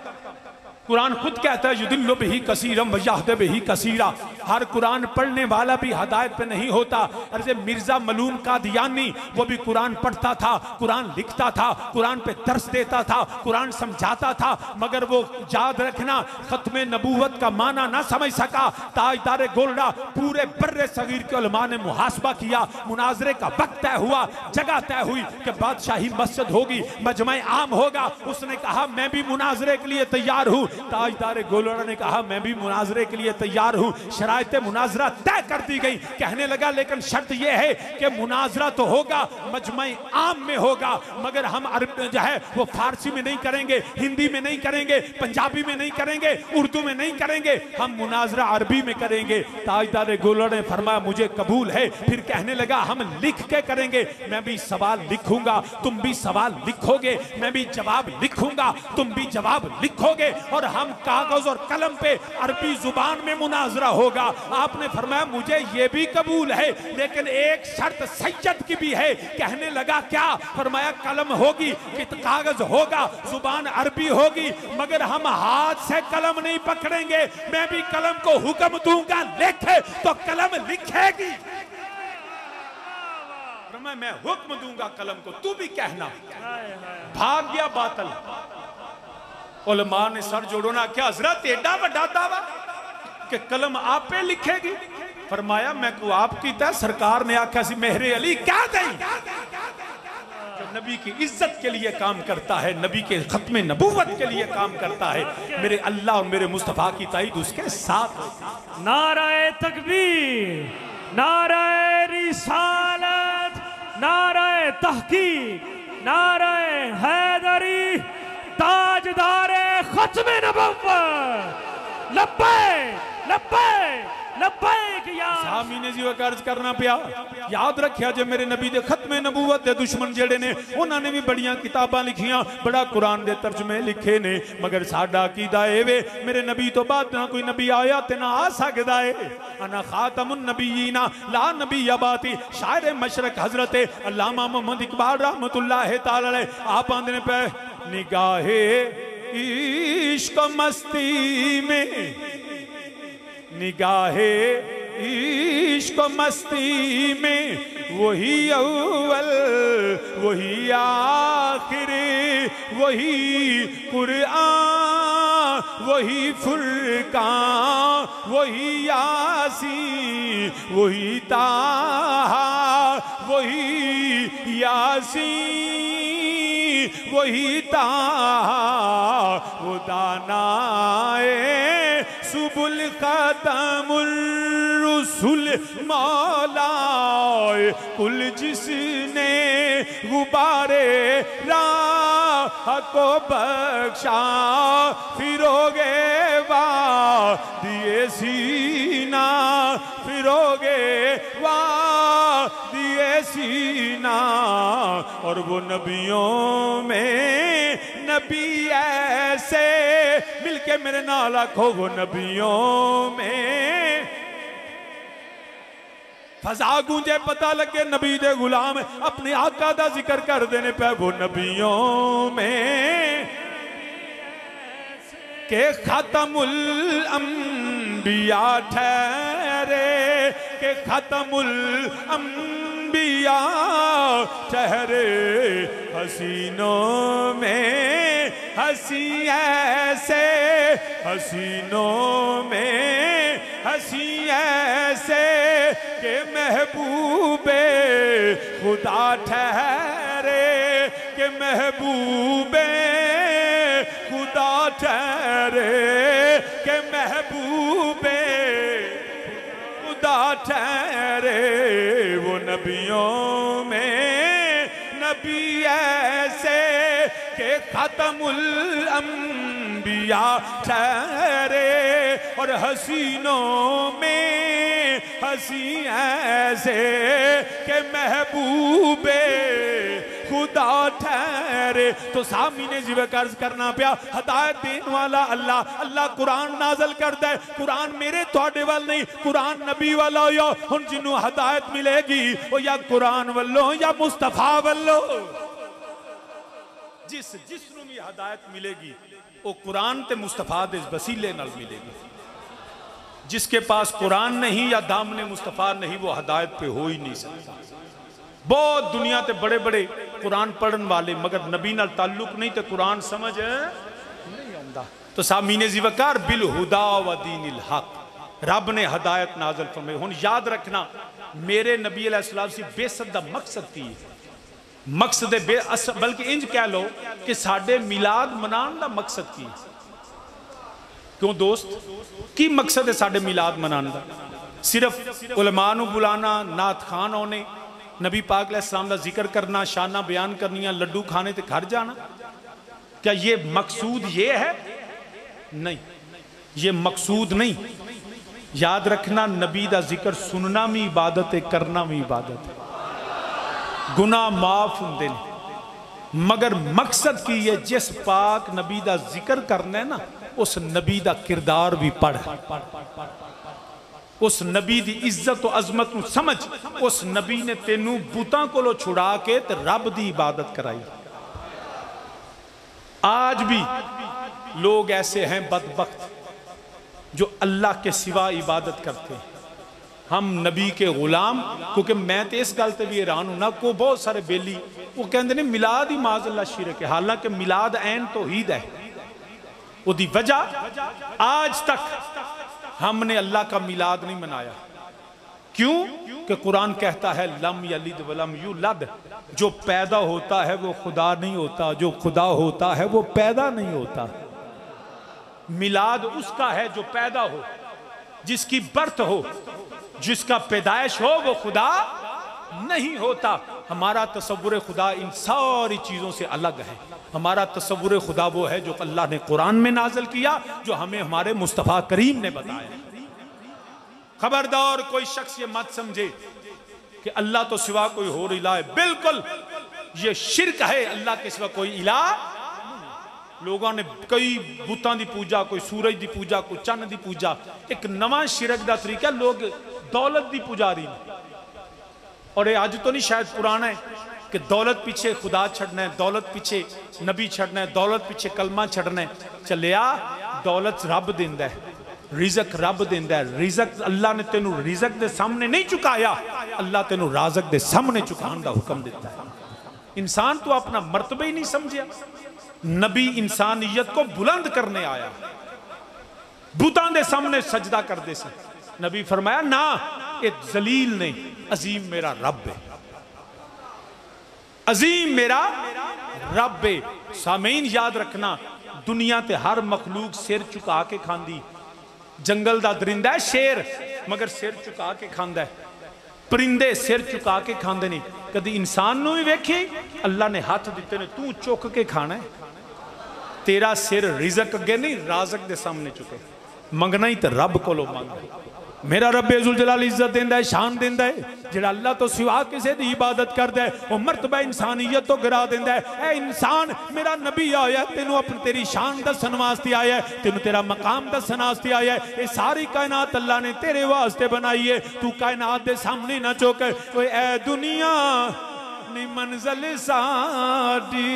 कुरान खुद कहता है युदिल्लु बिही कसीरम व यहदी बिही कसीरा। हर कुरान पढ़ने वाला भी हदायत पे नहीं होता। अरे मिर्जा मलूम कादियानी वो भी कुरान पढ़ता था, कुरान लिखता था, कुरान पे दर्स देता था, कुरान समझाता था, मगर वो याद रखना खत्म नबूवत का माना ना समझ सका। ताजदार गोल्डा पूरे बर्रे सगीर के उलमा ने मुहासबा किया। मुनाजरे का वक्त तय हुआ, जगह तय हुई कि बादशाही मस्जिद होगी, मजमा आम होगा। उसने कहा मैं भी मुनाजरे के लिए तैयार हूँ। ताजदार गोलड़ा ने कहा मैं भी मुनाजरे के लिए तैयार हूं। शराइत मुनाजरा तय कर दी गई। कहने लगा लेकिन शर्त यह है कि मुनाजरा तो होगा, मजमा आम में होगा, मगर हम अरबी जो है वो फारसी में नहीं करेंगे, हिंदी में नहीं करेंगे, पंजाबी में नहीं करेंगे, उर्दू में नहीं करेंगे, हम मुनाजरा अरबी में करेंगे। ताजदार गोलड़ा ने फरमाया मुझे कबूल है। फिर कहने लगा हम लिख के करेंगे, मैं भी सवाल लिखूंगा, तुम भी सवाल लिखोगे, मैं भी जवाब लिखूंगा, तुम भी जवाब लिखोगे, और हम कागज और कलम पे अरबी जुबान में मुनाजरा होगा। आपने फरमाया मुझे ये भी कबूल है, लेकिन एक शर्त सैयद की भी है। कहने लगा क्या? फरमाया कलम होगी, कागज होगा, जुबान अरबी होगी, मगर हम हाथ से कलम नहीं पकड़ेंगे। मैं भी कलम को हुक्म दूंगा लिखे तो कलम लिखेगी। मैं हुक्म दूंगा कलम को, तू भी कहना। भाग गया बातल। उलमा ने सर जोड़ो ना क्या हजरत एडा बड़ा दावा कि कलम आपे लिखेगी। फरमाया मैं को आप कीता, सरकार ने आख्या सी मेहरे अली क्या दई नबी की इज्जत के लिए काम करता है, नबी के खत्म नबूवत के लिए काम करता है। मेरे अल्लाह और मेरे मुस्तफा की ताईद उसके साथ। नाराए तकबीर, नाराए रिसालत, नाराए तहकीक, नाराए हैदरी, ताजदारे खत्म नबुव्वत। लब्बैक लब्बैक लब्बैक या सामीने जी अर्ज करना पिया। याद रखिया जे मेरे नबी दे खत्मे नबूवत दे दुश्मन जेड़े ने उन्होंने भी बड़ियां किताबां लिखियां, बड़ा कुरान दे तर्जमे लिखे ने, मगर साडा अकीदा ए वे मेरे नबी तो बाद ना कोई नबी आया ते ना आ सकदा है। अना खातमुन नबीयीना ला नबी अबाती। शायर मशरक हजरत अल्लामा मोहम्मद इकबाल रहमतुल्लाह तआला अलैह आप आंदे पे निगाहे इश्क मस्ती में, निगाहे इश्क मस्ती में वही अव्वल वही आखिर वही कुरान वही फुरकान वही यासीन वही ताहा वही यासीन वही ताहा वो दानाए सुबुल कदमुल रसूल मौलाए कुल जिसने गुबारे राह को बख्शा फिरोगे वाह दिए सीना फिरोगे वाह दिए सीना, और वो नबियों में नबी ऐसे, मिलके मेरे नाल आखो वो नबियों में। फजा गूंजे पता लगे नबी दे गुलाम अपने आका दा जिक्र कर देने पे, वो नबियों में के खत्मुल अंबिया ठहरे, के खत्मुल अंबिया ठहरे, हसीनों में हसी ऐसे, हसीनों में हसी ऐसे के महबूबे खुदा ठहरे, के महबूबे खुदा ठहरे, के महबूबे खुदा ठहरे, वो नबियों में नबी ऐसे के खत्मुल अंबिया ठहरे, और हसीनों में हसी ऐसे के महबूबे खुदा ठहरे। तो सामने जिवे कर्ज करना पिया, हदायत देने वाला अल्लाह, अल्लाह कुरान नाजल करता है। कुरान मेरे थोड़े वाल नहीं, कुरान नबी वाला हो। हुण जिन्हों हदायत मिलेगी वो या कुरान वल्लों या मुस्तफा वल्लों, जिसनों भी हदायत मिलेगी वो कुरान ते मुस्तफा दे वसीले नाल मिलेगी। जिसके पास कुरान नहीं या दामने मुस्तफा नहीं, वो हदायत पे हो ही नहीं सकता। बहुत दुनिया ते बड़े बड़े कुरान पढ़न वाले, मगर नबी नाल ताल्लुक नहीं तो कुरान समझ नहीं आंदा। तो सामीने ज़िवकार बिल हुदा व दीनिल हक, रब ने हदायत नाज़िल फरमाई। हुण याद रखना, मेरे नबी अलैहिस्सलाम सी बेसत दा मकसद की है। मकसद बल्कि इंज कह लो कि साडे मिलाद मनान दा मकसद की है। क्यों दोस्त, की मकसद है साडे मिलाद मनान दा? सिर्फ उलमा नूं बुलाना, नात खान होने, नबी पाक अलैहिस्सलाम दा जिक्र करना, शाना बयान करनियां, लड्डू खाने ते घर जाना? क्या ये मकसूद ये है? नहीं, ये मकसूद नहीं। याद रखना, नबी दा जिक्र सुनना भी इबादत है, करना भी इबादत है। गुनाह माफ होंदे ने, मगर मकसद की है जिस पाक नबी दा जिक्र करना है ना, उस नबी दा किरदार भी पढ़, उस नबी दी इज्जत और अजमत नूं समझ। उस नबी ने तेनू बुतां कोलों छुड़ा के ते रब दी इबादत कराई। आज भी लोग ऐसे हैं बदबख्त जो अल्लाह के सिवा इबादत करते हैं। हम नबी के गुलाम, क्योंकि मैं तो इस गल ते भी हैरान हूं ना, को बहुत सारे बेली वो कहते हैं मिलाद ही माज़अल्लाह शिरक है। हालांकि मिलाद ऐन तौहीद है। उसकी वजह आज तक हमने अल्लाह का मिलाद नहीं मनाया। क्यों? कि कुरान कहता है लम यलिद वलम यूलद, जो पैदा होता है वो खुदा नहीं होता, जो खुदा होता है वो पैदा नहीं होता। मिलाद उसका है जो पैदा हो, जिसकी बर्थ हो, जिसका पैदाइश हो, वो खुदा नहीं होता। हमारा तसव्वुर खुदा इन सारी चीज़ों से अलग है। हमारा तसव्वुर खुदा वो है जो अल्लाह ने कुरान में नाज़िल किया, जो हमें हमारे मुस्तफ़ा करीम ने बताया। खबरदार कोई शख्स ये मत समझे कि अल्लाह तो सिवा कोई और इलाह है। बिल्कुल ये शिरक है, अल्लाह के सिवा कोई इलाह। लोगों ने कई बुतों की पूजा, कोई सूरज की पूजा, कोई चन्न की पूजा। एक नवा शिरक का तरीका, लोग दौलत की पुजारी ने। और ये अज तो नहीं, शायद पुराना है कि दौलत पीछे खुदा छड़ना है, दौलत पीछे नबी छड़ना है, दौलत पीछे कलमा छड़ना है। चलिया, दौलत रब देंदा है, रिजक रब देंदा है। रिजक अल्लाह ने तेनू रिजक दे सामने नहीं चुकाया, अल्लाह तेनू राजक दे सामने चुकाने का हुक्म देता है। इंसान तो अपना मर्तबा ही नहीं समझिया। नबी इंसानियत को बुलंद करने आया, बुतां दे सामने सजदा करते से। नबी फरमाया ना, ये जलील नहीं, अजीम मेरा रब है, अजीम मेरा रब है। सामीन याद रखना, दुनिया ते हर मखलूक सिर चुका के खांदी। जंगल दा दरिंदा है शेर, मगर सिर चुका के खांदा है। परिंदे सिर चुका के खांदे नहीं। कभी इंसान नूं भी वेखे, अल्लाह ने हाथ दिते ने, तू चुक के खाना है। तेरा सिर रिजक अगे नहीं, राजक दे सामने चुके। मंगना ही तो रब कोलों मंग। मेरा रब्बे जुल जलाल इज्जत देंदा है, शान देंदा है। जेड़ा अल्लाह तो सिवा किसी की इबादत करता है वह मर्तबा इंसानियत तो गिरा देंदा है। ऐ इंसान, मेरा नबी आया तेनू अपनी तेरी शान दसन वास्ते आया है, तेनू तेरा मकाम दसन वास्ते आया है। ये सारी कायनात अल्लाह ने तेरे वास्ते बनाई है। तू कायनात दे सामने ना चुक। ओए ऐ दुनिया नी मंजिल साडी,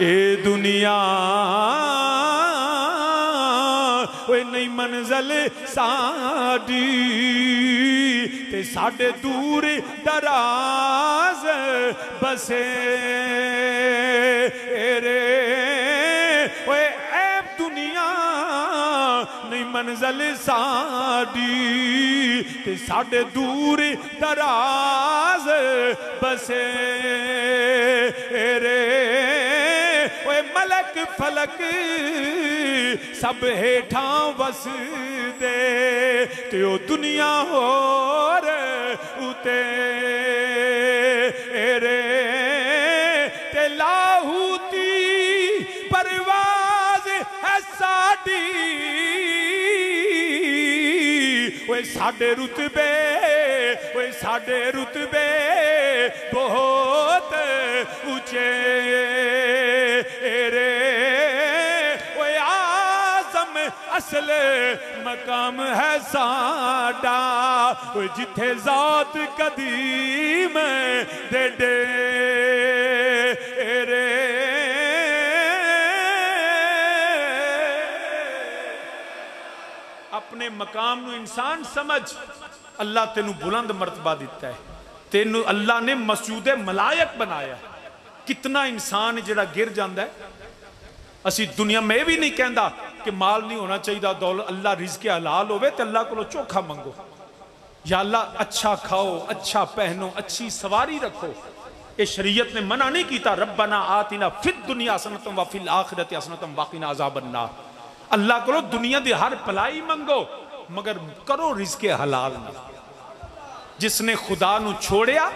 ए दुनिया ओए नहीं मंजिल साडी, ते साडे दूर दराज बसे रे। ओए ऐ दुनिया नहीं मंजिल साडी, ते साडे दूर दराज बसे रे। ओए मलक फलक सब हेठा वस दे, ते ओ दुनिया होर उते रे। ते लाहूती परवाज है साडी, ओए साडे रुतबे, ओए साडे रुतबे बहुत ऊंचे रे। ओए आज़म असल मकाम है साडा, ओए जिथे ज़ात कदीम दे रे। अपने मकाम नू इंसान समझ, अल्लाह तेनू बुलंद मर्तबा दिता है। तेनू अल्लाह ने मसजूदे मलायक बनाया। कितना इंसान जिहड़ा गिर जाता है। असी दुनिया में भी नहीं कहता कि माल नहीं होना चाहिए, दौलत, अल्लाह रिज़्क़ हलाल होवे ते अल्लाह को चोखा मंगो, या अल्लाह अच्छा खाओ, अच्छा पहनो, अच्छी सवारी रखो। ये शरीयत ने मना नहीं किया। रब्बना आतिना फिद दुनिया हसनतम व फिल आखिरति हसनतम वक़िना अज़ाबन्नार। अल्लाह को दुनिया दी हर भलाई मंगो, मगर करो रिज़्क़ हलाल ना। जिसने खुदा नू छोड़िया,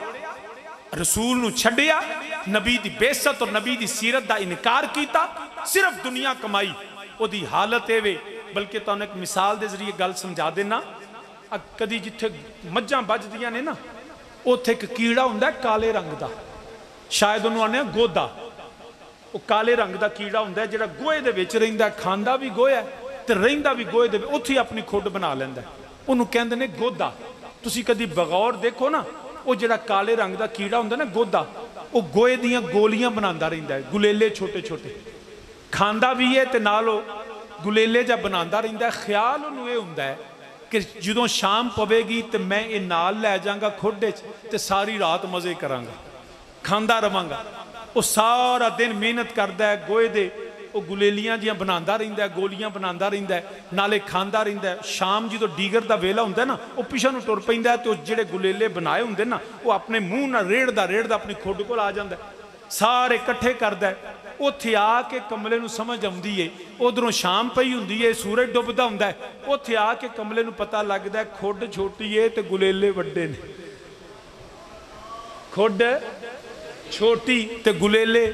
रसूल नू छड्डिया, नबी दी बेइज्जत और नबी दी सीरत दा इनकार किया, सिर्फ दुनिया कमाई, ओदी हालत एवे। बल्कि तुहानू एक मिसाल दे जरिए गल समझा देना। कदी जिथे मज्जां बजदियां ने ना, उत्थे एक कीड़ा हुंदा है काले रंग दा, शायद उन्होंने आने गोदा। वो काले रंग का कीड़ा होंदा है जिहड़ा गोहे दे विच रहिंदा, खांदा भी गोहा ते रहिंदा भी गोहे दे, उत्थे अपनी खुड बना लैंदा। उहनूं कहंदे ने गोदा। तुसीं कदी बगौर देखो ना, वो जिहड़ा काले रंग का कीड़ा होंदा ना गोदा, वो गोहे दीयां गोलियां बनांदा रहिंदा है, गुलेले छोटे छोटे, खांदा भी है ते नाल गुलेले जा बनांदा रहिंदा है। ख्याल उहनूं इह हुंदा है कि जदों शाम पवेगी तो मैं ये नाल लै जांगा खुड च ते सारी रात मज़े करांगा, खांदा रवांगा। वो सारा दिन मेहनत करता है, गोहे दे वो गुलेलियां जियां बनांदा रहिंदा है, गोलियां बनांदा रहिंदा है, नाले खांदा रहिंदा है। शाम जो डीगर का वेला हुंदा है ना, वो पिछा नूं टुर पैंदा है, तो जिहड़े गुलेले बनाए हुंदे ना, वो अपने मूँह नाल रेड़दा अपनी खुड कोल आ जांदा है, सारे इकट्ठे करदा है। उत्थे आके कमले नूं समझ आउंदी है, उधरों शाम पई हुंदी है, सूरज डुबदा हुंदा है, उत्थे आके कमले नूं पता लगदा है खुड छोटी है ते गुलेले वड्डे ने। खुड छोटी ते गुलेले,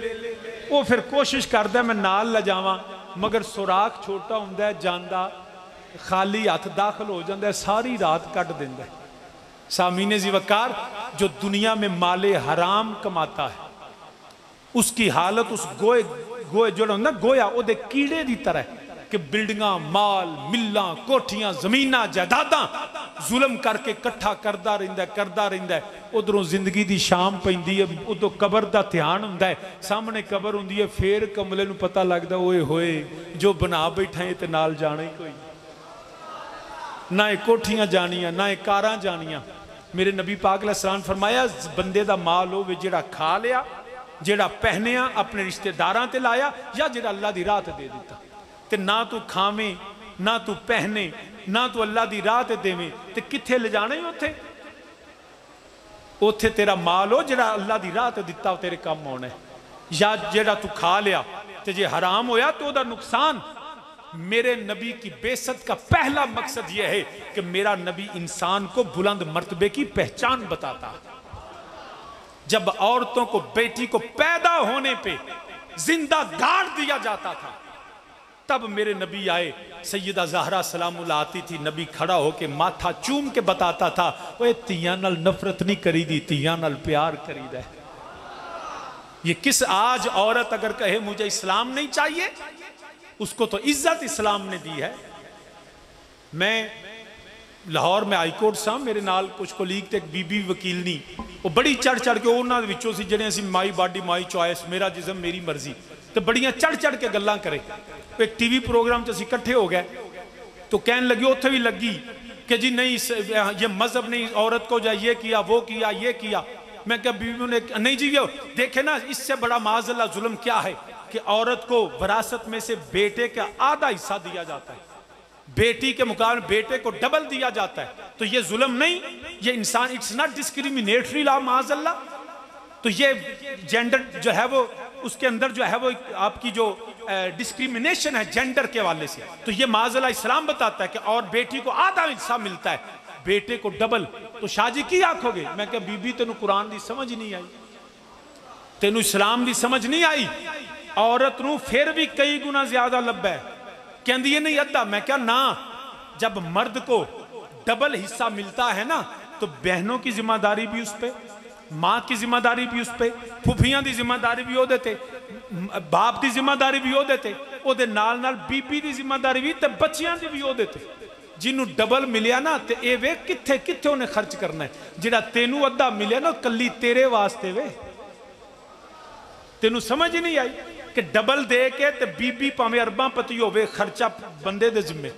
वो फिर कोशिश करता मैं नाल ला जावां, मगर सुराख छोटा हुंदा है, जांदा खाली हथ दाखिल हो जाता है, सारी रात कट देंदा है। सामीने ज़ी वकार, जो दुनिया में माले हराम कमाता है, उसकी हालत उस गोए जो होंदा गोया ओदे कीड़े की तरह कि बिल्डिंगां, माल, मिल्लां, कोठियां, जमीनां, जायदादां जुल्म करके कट्ठा करता रहिंदा है। उधरों जिंदगी की शाम पैंदी है, उदों कबर का ध्यान हुंदा है, सामने कबर हुंदी है, फिर कमले नूं पता लगदा ओए होए जो बना बैठा है ते नाल जाना ही कोई ना। ये कोठियां जानियां ना, ये कारां जानियां। मेरे नबी पाक अलैहि सलाम फरमाया, बंदे का माल होवे जिहड़ा खा लिया, जिहड़ा पहनिया अपने रिश्तेदारां ते लाया, या जिहड़ा अल्लाह दी राह ते दे दिता। ते ना तू खावें, ना तू पहने, ना तू अल्लाह दी राह ते देवें, ते कित्थे ले जाना ही उत्थे। उत्थे तेरा माल हो जिहड़ा अल्लाह दी राह ते दिता, तेरे काम आना है। या जिहड़ा तू खा लिया ते जे हराम होया तो उहदा नुकसान। मेरे नबी की बेइज्जत का पहला मकसद यह है कि मेरा नबी इंसान को बुलंद मर्तबे की पहचान बताता। जब औरतों को, बेटी को पैदा होने पे जिंदा गाड़ दिया जाता था, तब मेरे नबी आए। सैयदा ज़हरा सलामुल्लाह आती थी, नबी खड़ा होके माथा चूम के बताता था, ओए तियां नाल नफरत नहीं करी दी, तियां नाल प्यार करीदा है। ये किस आज औरत अगर कहे मुझे इस्लाम नहीं चाहिए, उसको तो इज्जत इस्लाम ने दी है। मैं लाहौर में हाईकोर्ट सा, मेरे नाल कुछ कोलीग ते बीबी वकील नहीं, वो बड़ी चढ़ चढ़ के उन्होंने विचों सी जिहड़े असीं माई बॉडी माई चॉइस, मेरा जिस्म मेरी मर्जी, तो बड़ियां चढ़ चढ़ के गल्लां करे। एक टीवी प्रोग्राम च असीं इकट्ठे हो गए, तो कहने लगी, उत्थे भी लगी कि जी नहीं ये मजहब नहीं, औरत को ये किया वो किया ये किया। मैं क्या बीवी ने नहीं जी, देखे ना इससे बड़ा माज़अल्लाह जुल्म क्या है कि औरत को विरासत में से बेटे का आधा हिस्सा दिया जाता है, बेटी के मुकाबले बेटे को डबल दिया जाता है। तो ये जुल्म नहीं, ये इंसान, इट्स नॉट डिस्क्रिमिनेटरी लॉ माज़अल्लाह। तो ये जेंडर जो है वो, उसके अंदर जो है वो आपकी जो डिस्क्रिमिनेशन है जेंडर के वाले से, तो ये माज़अल्लाह इस्लाम बताता है कि और बेटी को आधा हिस्सा मिलता है, बेटे को डबल। तो शाजी की आखोगे? मैं क्या बीबी तेनू कुरान की समझ नहीं आई, तेनू इस्लाम की समझ नहीं आई। औरत नू फिर भी कई गुना ज्यादा लब्बा है, कहती है नहीं अद्धा। मैं क्या ना, जब मर्द को डबल हिस्सा मिलता है ना, तो बहनों की जिम्मेदारी भी उस पर, माँ की जिम्मेदारी भी उस पर, फुफियां की जिम्मेदारी भी वो देते, बाप की जिम्मेदारी भी वो देते, ओदे नाल नाल बीबी की जिम्मेदारी भी ते बच्चियां की भी वो देते। जिन्हों डबल मिलिया ना, तो ये वे कित्थे कित्थे उन्हें खर्च करना है। जिहड़ा तेनू अद्धा मिलिया ना, कली तेरे वास्ते वे। तेनू समझ नहीं आई कि डबल दे के ते बीबी भावें अरबां पति होवे, खर्चा बंदे दे जिम्मे।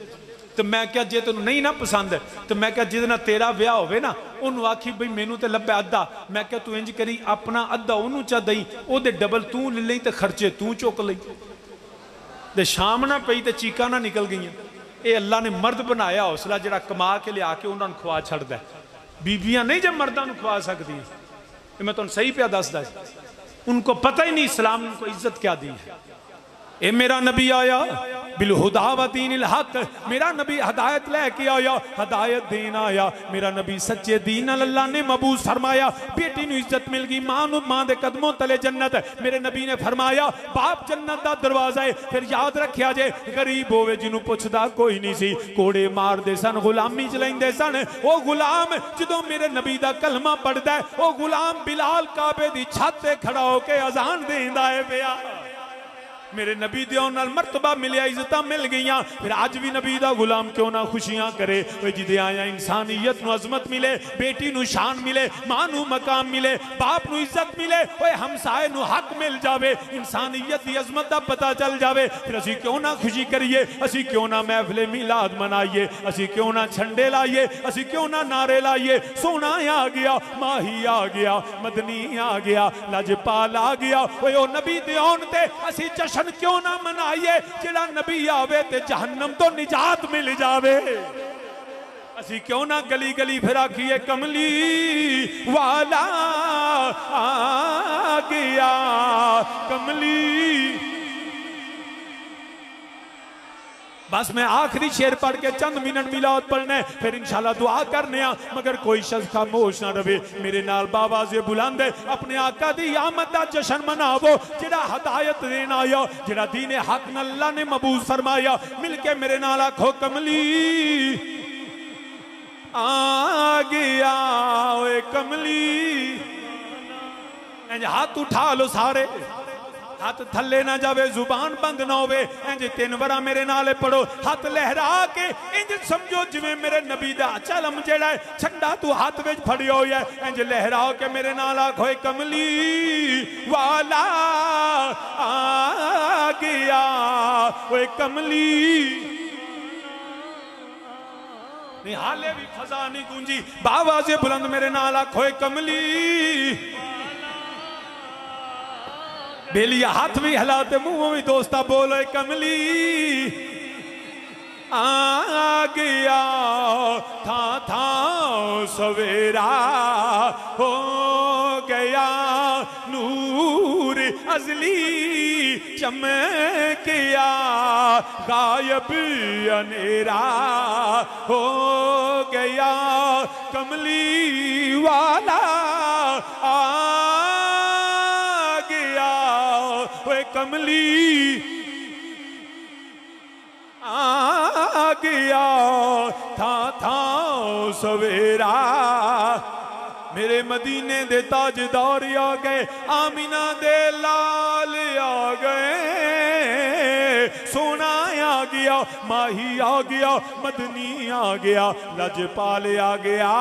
तो मैं क्या, जे तेन नहीं ना पसंद है, तो मैं क्या जिहदे नाल तेरा ब्याह होवे ना, उन्होंने आखी बई मैनू तो लब्भा अद्धा। मैं क्या तू इंज करी, अपना अद्धा उन्होंने चा दई, ओदे डबल तू ले लई, तो खर्चे तू चुक लई। ते शाम ना पई तो चीकां ना निकल गई। ये अल्लाह ने मर्द बनाया हौसला, जिहड़ा कमा के लिया के उन्होंने खुआ छड़दा है। बीबियां नहीं जब मर्दां नूं खुआ सकदी, मैं तुहानूं सही पिया दसदा, उनको पता ही नहीं इस्लाम ने उनको इज्जत क्या दी है। ए मेरा नबी आया बिल हुदा व दीनिल हक, मेरा नबी हदायत लेके आया, हदायत देना आया। मेरा नबी सच्चे दीन अल्लाह ने मबूस फरमाया। बेटी नूं इज्जत मिल गई, मां दे कदमों तले जन्नत। मेरे नबी ने फरमाया बाप जन्नत दा दरवाजा है। फिर याद रखिया जे, गरीब होवे जिन्हों पुछदा कोई नहीं सी, कोड़े मारदे सन, गुलामी चलाइंदे सन। वो गुलाम जदों मेरे नबी दा कलमा पढ़दा है, वो गुलाम बिलाल काबे दी छत ते खड़ा होके अजान देंदा है पिया। मेरे नबी दे नाल मर्तबा मिलिया, इज्जत मिल गई। फिर अज भी नबी दा गुलाम क्यों ना खुशियां करे। जिदे आया इंसानियत नूं अजमत मिले, बेटी नूं शान मिले, मां नूं मकाम मिले, बाप नूं इज्जत मिले, ओए हमसाए नूं हक मिल जावे, इंसानियत दी अजमत दा पता चल जावे। फिर असी क्यों ना खुशी करिए, असी क्यों ना महफिल मिलाद मनाइए, असी क्यों ना झंडे लाइए, असी क्यों ना नारे लाइए। सोना आ गया, माही आ गया, मदनी आ गया, लजपाल आ गया। ओए ओ नबी दे आउण ते असी जश्न क्यों ना मनाइए। जिहड़ा नबी आवे ते जहन्नम तो निजात मिल जावे। असी क्यों ना गली गली फिर आखिए कमली वाला आ गया, कमली। बस मैं आखिरी शेर पढ़ के चंद मिनट मिलाद पढ़ना है, फिर इंशाल्लाह दुआ करने आ। मगर कोई शख्स खामोश ना रहे, मेरे नाल बावाज़े बुलंद अपने आका दी आमद दा जश्न मनावो। जिहड़ा हदायत देना आया, जिहड़ा दीन हक न अल्लाह ने मबूस फरमाया, मिलके मेरे नाल आखो कमली आ गया, ओए कमली। हाथ उठा लो सारे, हाथ थले ना जावे, जुबान बंद ना होवे। इंज 3 बार मेरे नाल पढ़ो, हाथ लहरा के इंज समझो जिवें मेरे नबी दा चलम जेड़ा है झंडा तू हाथ विच फड़िया होया है। इंज लहरा के मेरे नाल आखो कमली वाला आ गया, ओए कमली। हाले भी फजा नहीं गूंजी, बावाज़े बुलंद मेरे नाल आखो कमली। बेलिया हाथ भी हिलाते, मुंह भी दोस्ता बोलो कमली आ गया। था सवेरा हो गया, नूर अजली चमकिया, गायब अनेरा हो गया, कमली वाला आ कमली। आ गया था सवेरा, मेरे मदीने दे ताजदार आ गए, आमिना दे लाल आ गए, सोना आ गया, माही आ गया, मदनी आ गया, लजपाल आ गया,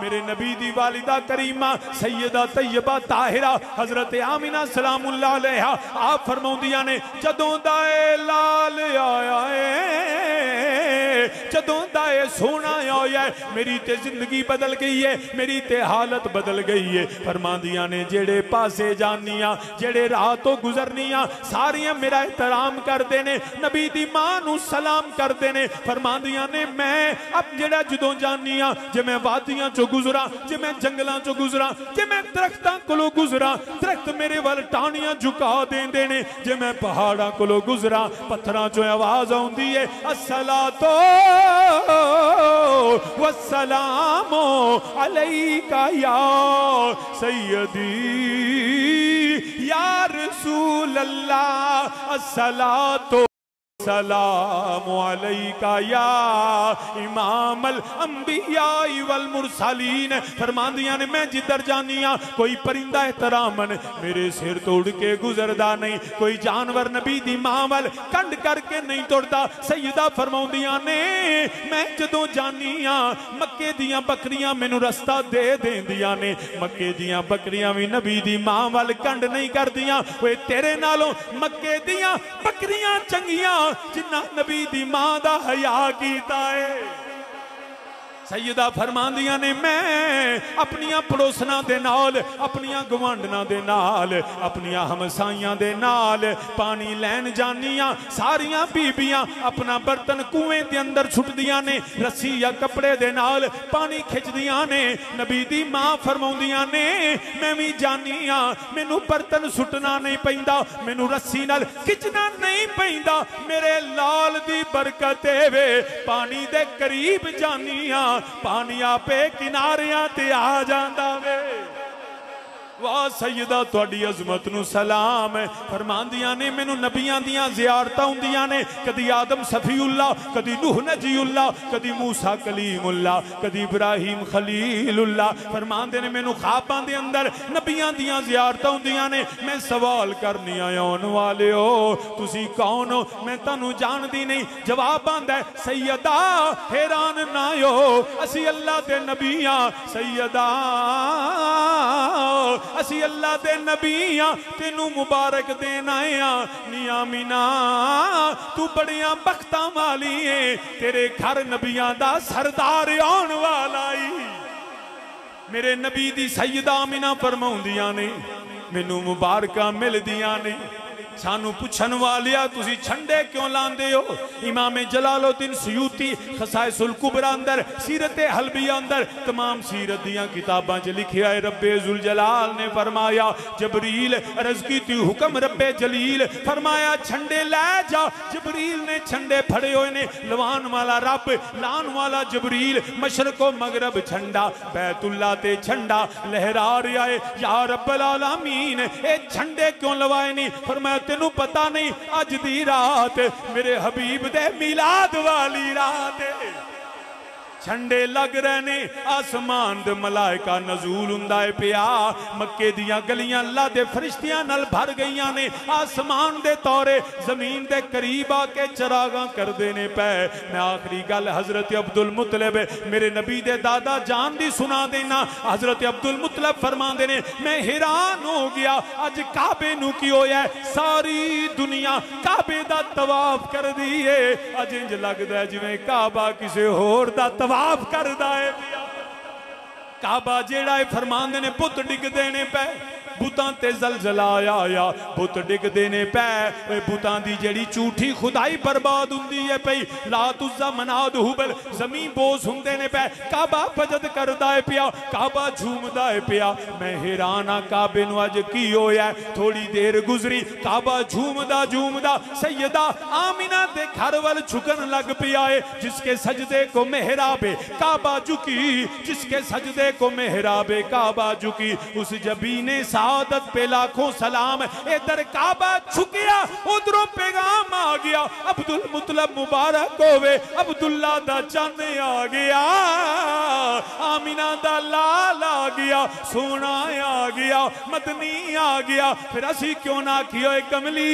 मेरे नबी दी वालिदा करीमा सैयदा तैयबा ताहिरा हजरत आमिना सलामुल्लाह अलैहा आप फरमाउंदियां ने जदों दा लाल आया है, जदों दा सोना आया है, मेरी ते जिंदगी बदल गई है, मेरी ते हालत बदल गई है। फरमांदियां ने जेड़े पासे जानिया, जेड़े राह तो गुजरनिया, सारियां मेरा एहतराम करते ने, नबी दी मां नू सलाम करते ने। फरमांदियां ने मैं अब जेड़ा जदों जानिया, जे मैं वादियां चो गुजरा, जे मैं जंगलों चो गुजरा, जे मैं दरख्तां कोलों गुजरा, दरख्त मेरे वाल टाणियां झुका देंदे ने, जे मैं पहाड़ां कोलों गुजरा, पत्थरां चो आवाज आउंदी है अस्सलातो वस्सलामो अलैका या सैयदी या रसूल अल्लाह, अस्सलातो सलामु अलैका या इमामल अंबिया वल मुरसलीन। फरमांदियां ने मैं जिधर जानिया, कोई परिंदा एहतरामन मेरे सिर तो उड़ के गुजरदा नहीं, कोई जानवर नबी दी मां वल कंड करके नहीं तोड़दा। सैयदा फरमाउंदियां ने मैं जदों जानिया, मक्के दियां बकरियां मैनू रस्ता दे देंदियां ने, मक्के दियां बकरियां भी नबी दी मां वल कंड नहीं करदियां। ओए तेरे नालों मक्के दियां बकरियां चंगियां जिन्ना नबी दी मां दा हया कीता है। सैयदा फरमांदियां ने मैं अपनियां पड़ोसना दे नाल, अपनियां गवांडना दे नाल, अपनियां हमसाइयां दे नाल पानी लैन जानियां, सारियां बीबियां अपना बर्तन कुएं दे अंदर छुटदियां ने, रस्सी या कपड़े दे नाल पानी खिंचदियां ने। नबी दी मां फरमाउंदियां ने मैं भी जानियां, मैनू बर्तन सुटना नहीं पैंदा, मैनू रस्सी नाल खिंचना नहीं पैंदा, मेरे लाल दी बरकत वे पानी दे करीब जानियां, पानी आपे किनारियां ते आ जांदा वे। वाह सैयदा तुहाडी अजमत नू सलाम है। फरमांदियां ने मैनू नबियां दियां ज़ियारतां हुंदियां ने, कदी आदम सफीउल्लाह, कदी नूह नजीउल्लाह, कदी मूसा कलीमुल्लाह, कदी इब्राहिम खलीलुल्लाह। फरमांदे ने मैनू ख्वाबां दे अंदर नबियां दियां ज़ियारतां हुंदियां ने। मैं सवाल करनी आया आउण वाले हो तुसी कौन हो, मैं तुहानू जानदी नहीं। जवाब आंदा है सैयदा हैरान ना हो, असी अल्लाह दे नबी हां। सैयदा असी अल्लाह दे नबी हां, तेनू मुबारक देना आया नी आमिना, तू बड़ियां बख्तां वाली है, तेरे घर नबियां दा सरदार आउण वाला ही। मेरे नबी दी सैयदा आमिना फरमाउंदियां ने मैनू मुबारकां मिलदियां ने। सानू पुछन वालिया तुसी छंडे क्यों लांदे हो? इमाम जलालुद्दीन सयूती खसाइसुल कुबरा अंदर, सीरत हलबिया अंदर, तमाम सीरत दियां किताबां च लिखिया है रब्बे जुल जलाल ने फरमाया जबरील अर्ज की थी हुक्म रब्बे जलील, फरमाया छंडे लै जा। जबरील ने छंडे फड़े हुए ने, लवान वाला रब, लान वाला जबरील, मशरको मगरब छंडा, बैतुल्ला ते छंडा लहरा रहा है। या रब्बल आलमीन ए छंडे क्यों लवाए नहीं? फरमाया तेनू पता नहीं अज दी रात मेरे हबीब दे मिलाद वाली रात है। झंडे लग रहे ने, आसमान दे मलाइका नजूल हुंदा है पिया, मक्के दियां गलियां अल्लाह दे फरिश्तियां नाल भर गईयां ने, आसमान दे तौरे जमीन दे करीब आके चरागां करदे ने पै। मैं आखिरी गल हजरत अब्दुल मुतलब मेरे नबी दे दादा जान दी सुना देना। हजरत अब्दुल मुतलब फरमांदे ने मैं हैरान हो गया अज काबे नू की होया, सारी दुनिया काबे दा तवाफ कर दी है, अज इंज लगदा है जिवें काबा किसे होर दा तवाफ करदा है। काबा जेड़ा है फरमांदे ने पुत डिगदे ने पै, बुतां ते जलजला आया, बुत डिगदे ने पै, बुतां दी जेड़ी झूठी खुदाई बर्बाद हुंदी है पई, लात उज़्ज़ा मनात हुबल ज़मीन बोझ हुंदे ने पै। काबा बजद करदा है पिया, काबा झूमदा है पिया। मैं हैरान आ काबे नू अज की होया। थोड़ी देर गुजरी, काबा झूमदा झूमदा सैयदा आमिना दे घर वल झुकन लग पिया है। जिसके सजदे को मेहराबे काबा झुकी, जिसके सजदे को मेहराबे काबा झुकी, उस जबीने सा सादत पे लाखों सलाम। इधर काबा झुकिया, उधरों पैगाम आ गया, अब्दुल मुतलब मुबारक होवे, अब्दुल्ला दा चंद आ गया, आमिना दा लाल आ गया, सोना आ गया, मदनी आ गया। फिर असी क्यों ना कियो कमली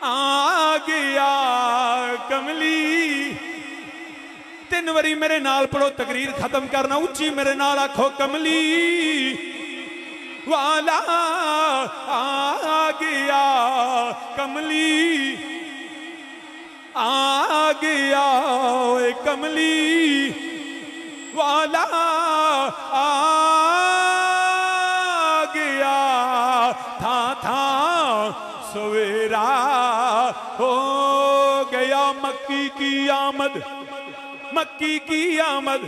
आ गया, कमली। 3 बारी मेरे नाल पढ़ो, तकरीर खत्म करना, उच्ची मेरे नाल आखो कमली वाला आ गया, कमली आ गया, कमली वाला आ गया। था सवेरा हो गया, मक्की की आमद, मक्की की आमद,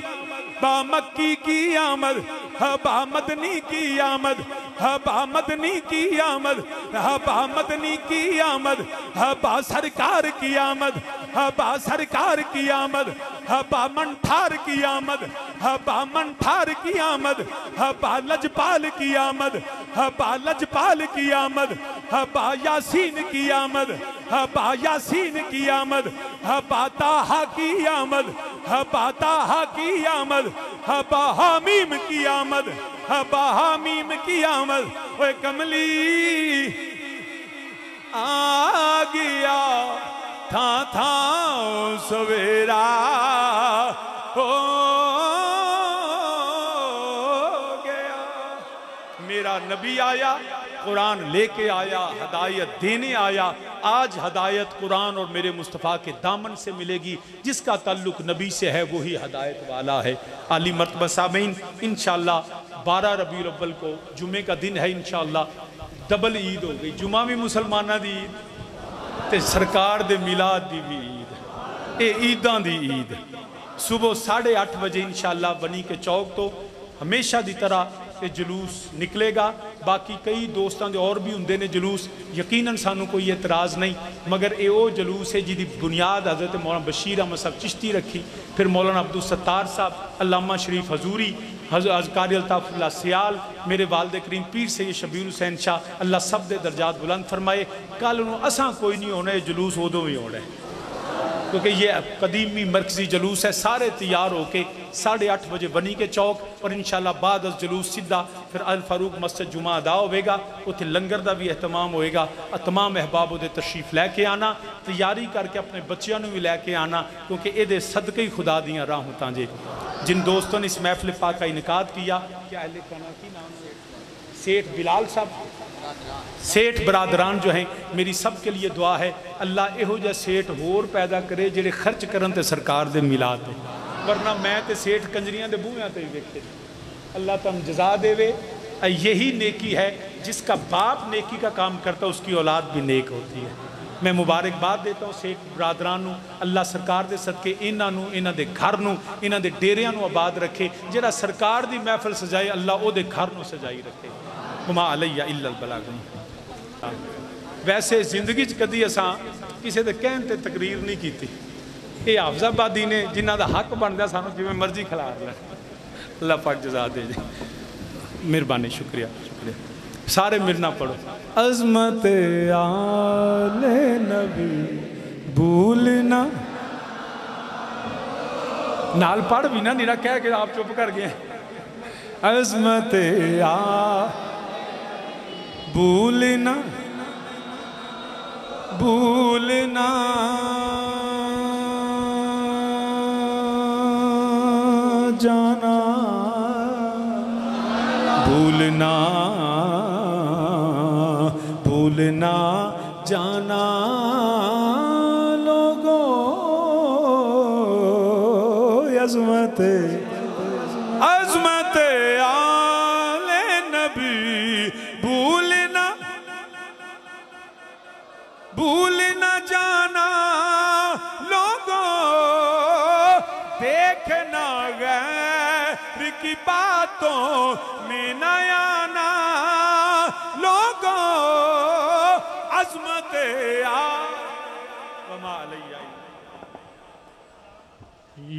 बा मक्की की आमद, हबा मदनी की आमद, हबा मदनी की आमद, हबा मदनी की आमद, हबा सरकार की आमद, हबा सरकार की आमद, हबा मंठार की आमद, हबा मंठार की आमद, हबा लजपाल की आमद, हबा लजपाल की आमद, हबा यासीन की आमद, हबा यासीन की आमद, हबा ताहा की आमद, हबा ताहा की आमद, हबा हामीम की आमद, हबा हामीम की आमद। ओए कमली आ गया, था सवेरा हो गया। मेरा नबी आया, कुरान लेके आया, हदायत देने आया। आज हदायत कुरान और मेरे मुस्तफ़ा के दामन से मिलेगी। जिसका ताल्लुक नबी से है वही हदायत वाला है। आली मर्तबा सामीन, इंशाअल्लाह 12 रबीउल अव्वल को जुमे का दिन है। इंशाअल्लाह डबल ईद हो गई, जुमा भी मुसलमाना दी ईद ते सरकार दे मिलाद दी भी ईद, ये ईदां दी ईद। सुबह 8:30 बजे इंशाअल्लाह बनी के चौक तो हमेशा की तरह ये जुलूस निकलेगा। बाकी कई दोस्तों के और भी होंगे ने जुलूस, यकीनन सानू कोई एतराज़ नहीं, मगर ये वो जुलूस है जिसकी बुनियाद हज़रत मौलाना बशीर अहमद साहब चिश्ती रखी, फिर मौलाना अब्दुल सत्तार साहब, अल्लामा शरीफ हजूरी, कारी अल्ताफ़ुल्लाह सियाल, मेरे वालिद करीम पीर सैयद शबीर हुसैन शाह, अल्लाह सब दे दर्जात बुलंद फरमाए। कल नूं असां कोई नहीं होना, जुलूस उदों भी होना है, क्योंकि ये कदीमी मरकजी जुलूस है। सारे तैयार होके 8:30 बजे बनी के चौक, और इंशाअल्लाह बाद जुलूस सीधा फिर अल फारूक मस्जिद जुमा अदा होगा, उत्थे लंगर का भी एहतमाम होएगा। तमाम अहबाब उहदे तशरीफ लैके आना, तैयारी करके अपने बच्चों भी लैके आना, क्योंकि ये सदके ही खुदा दियाँ राहमतां जे। जिन दोस्तों ने इस महफिल पाक का इनकाद किया, क्या सेठ बिलाल साहब, सेठ बरादरान जो हैं, मेरी सब के लिए दुआ है अल्लाह इहो जिहा सेठ होर पैदा करे जिहड़े खर्च करन ते सरकार दे मिलाद दे, वरना मैं ते सेठ कंजरियां दे बूहियां ते वेखे। अल्लाह तुम जजा देवे। यही नेकी है, जिसका बाप नेकी का काम करता है उसकी औलाद भी नेक होती है। मैं मुबारकबाद देता हूँ सेठ बरादरान नूं, अल्लाह सरकार दे सदके इन्हां नूं, इन्हां दे घर नूं, इन्हां दे डेरियां नूं आबाद रखे। जिहड़ा सरकार दी महफिल सजाए अल्लाह ओहदे घर नूं सजाई रखे। हुमा अलैया इल्लल बलाग। वैसे जिंदगी कदी असां किसी के कहण ते तकरीर नहीं की। ये हाफजाबादी ने जिन्हां दा हक बनदा सानूं जिवें मर्जी खिलार लैण। अल्लाह पाक जज़ा दे जी, मेहरबानी, शुक्रिया शुक्रिया। सारे मिलना पढ़ो। अज़मत आले नबी भूलना, नाल पढ़ भी ना, निरा कह के आप चुप कर गए। अज़मत आ भूलना भूलना जाना, भूलना भूलना जाना लोगों। अज़मत अज़मत आले नबी भूलना भूलना जाना लोगों, देखना गैर की बातों में न आना लोगों। अज़मत आ वमा अलैया।